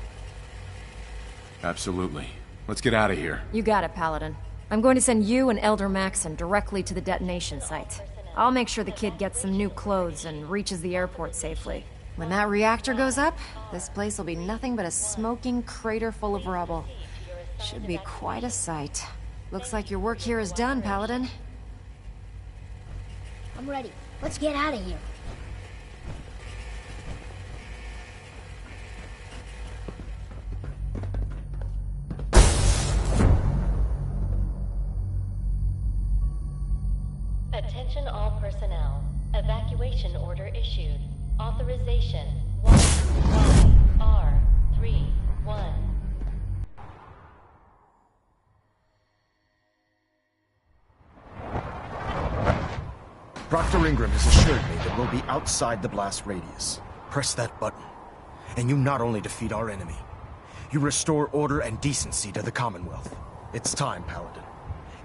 Absolutely. Let's get out of here. You got it, Paladin. I'm going to send you and Elder Maxon directly to the detonation site. I'll make sure the kid gets some new clothes and reaches the airport safely. When that reactor goes up, this place will be nothing but a smoking crater full of rubble. Should be quite a sight. Looks like your work here is done, Paladin. I'm ready. Let's get out of here. Attention all personnel. Evacuation order issued. Authorization 1YR31. Proctor Ingram has assured me that we'll be outside the blast radius. Press that button, and you not only defeat our enemy, you restore order and decency to the Commonwealth. It's time, Paladin.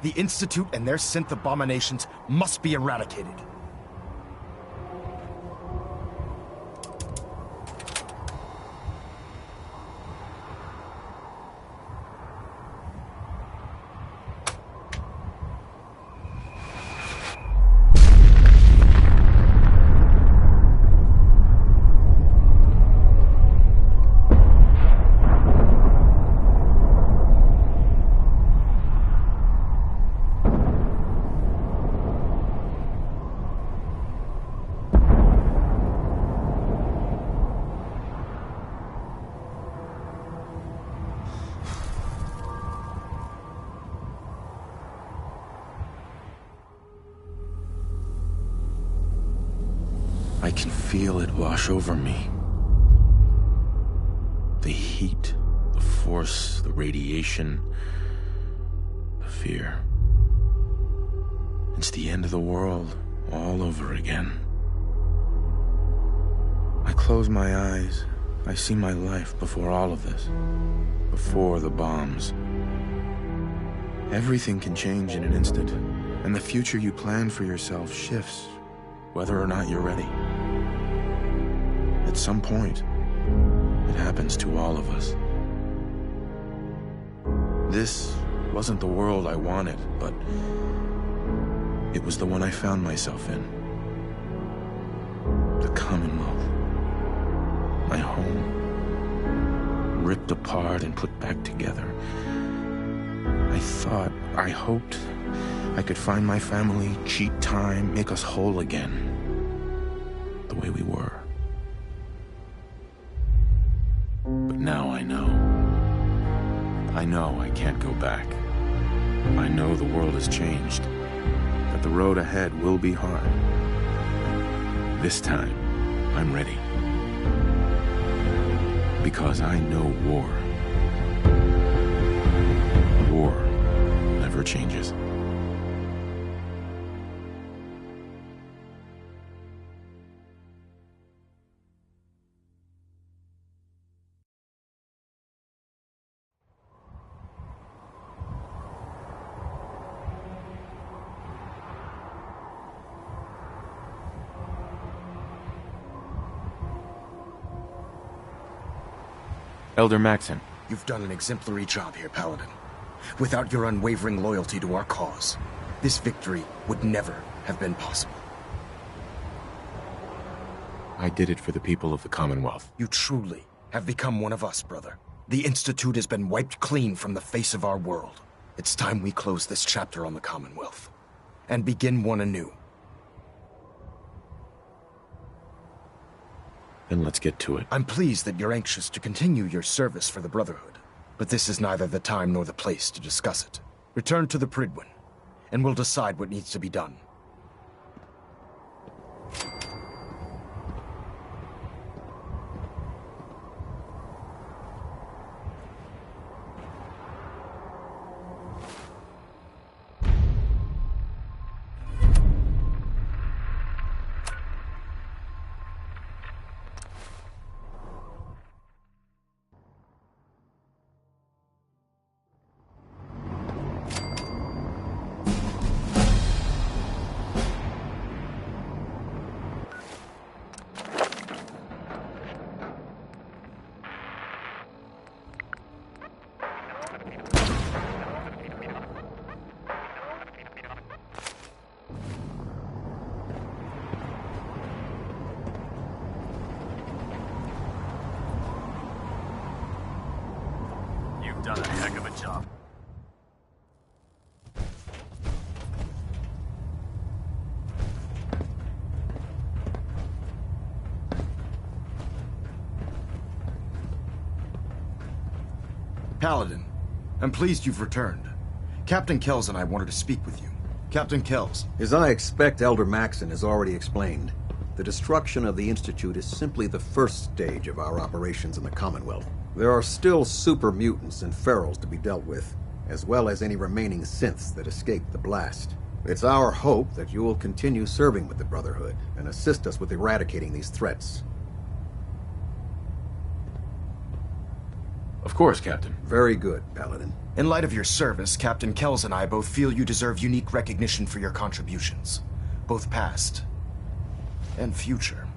The Institute and their synth abominations must be eradicated. I can feel it wash over me. The heat, the force, the radiation, the fear. It's the end of the world all over again. I close my eyes. I see my life before all of this. Before the bombs. Everything can change in an instant, and the future you plan for yourself shifts, whether or not you're ready. At some point, it happens to all of us. This wasn't the world I wanted, but it was the one I found myself in. The Commonwealth. My home. Ripped apart and put back together. I hoped I could find my family, cheat time, make us whole again. The way we were. But now I know. I know I can't go back. I know the world has changed, that the road ahead will be hard. This time, I'm ready. Because I know war. War never changes. Elder Maxon. You've done an exemplary job here, Paladin. Without your unwavering loyalty to our cause, this victory would never have been possible. I did it for the people of the Commonwealth. You truly have become one of us, brother. The Institute has been wiped clean from the face of our world. It's time we close this chapter on the Commonwealth and begin one anew. Then let's get to it. I'm pleased that you're anxious to continue your service for the Brotherhood, but this is neither the time nor the place to discuss it. Return to the Prydwen, and we'll decide what needs to be done. Done a heck of a job. Paladin, I'm pleased you've returned. Captain Kells and I wanted to speak with you. Captain Kells. As I expect Elder Maxon has already explained, the destruction of the Institute is simply the first stage of our operations in the Commonwealth. There are still super mutants and ferals to be dealt with, as well as any remaining synths that escaped the blast. It's our hope that you will continue serving with the Brotherhood and assist us with eradicating these threats. Of course, Captain. Very good, Paladin. In light of your service, Captain Kells and I both feel you deserve unique recognition for your contributions, both past and future.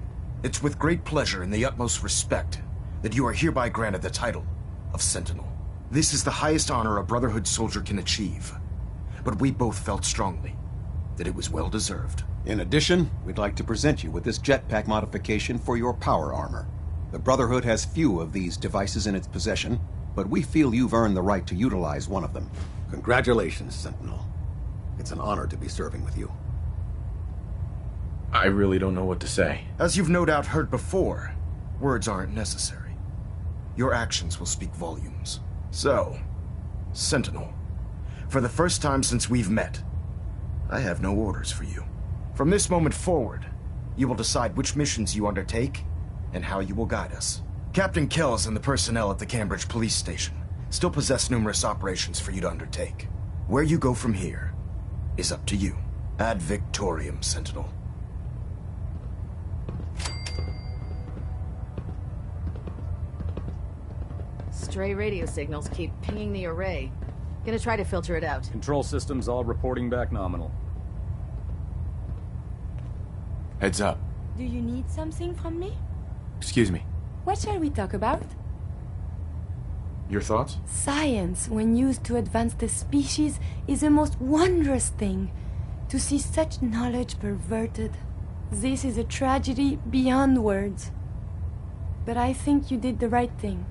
It's with great pleasure and the utmost respect that you are hereby granted the title of Sentinel. This is the highest honor a Brotherhood soldier can achieve, but we both felt strongly that it was well deserved. In addition, we'd like to present you with this jetpack modification for your power armor. The Brotherhood has few of these devices in its possession, but we feel you've earned the right to utilize one of them. Congratulations, Sentinel. It's an honor to be serving with you. I really don't know what to say. As you've no doubt heard before, words aren't necessary. Your actions will speak volumes. So, Sentinel, for the first time since we've met, I have no orders for you. From this moment forward, you will decide which missions you undertake and how you will guide us. Captain Kells and the personnel at the Cambridge police station still possess numerous operations for you to undertake. Where you go from here is up to you. Ad Victoriam, Sentinel. Stray radio signals keep pinging the array. Gonna try to filter it out. Control systems all reporting back nominal. Heads up. Do you need something from me? Excuse me. What shall we talk about? Your thoughts? Science, when used to advance the species, is a most wondrous thing. To see such knowledge perverted. This is a tragedy beyond words. But I think you did the right thing.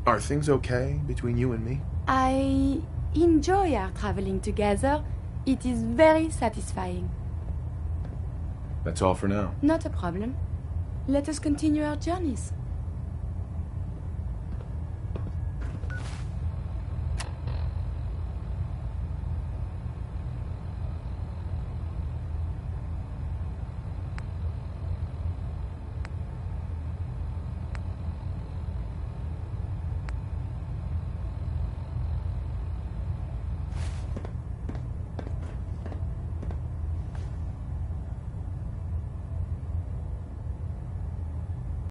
Are things okay between you and me? I enjoy our traveling together. It is very satisfying. That's all for now. Not a problem. Let us continue our journeys.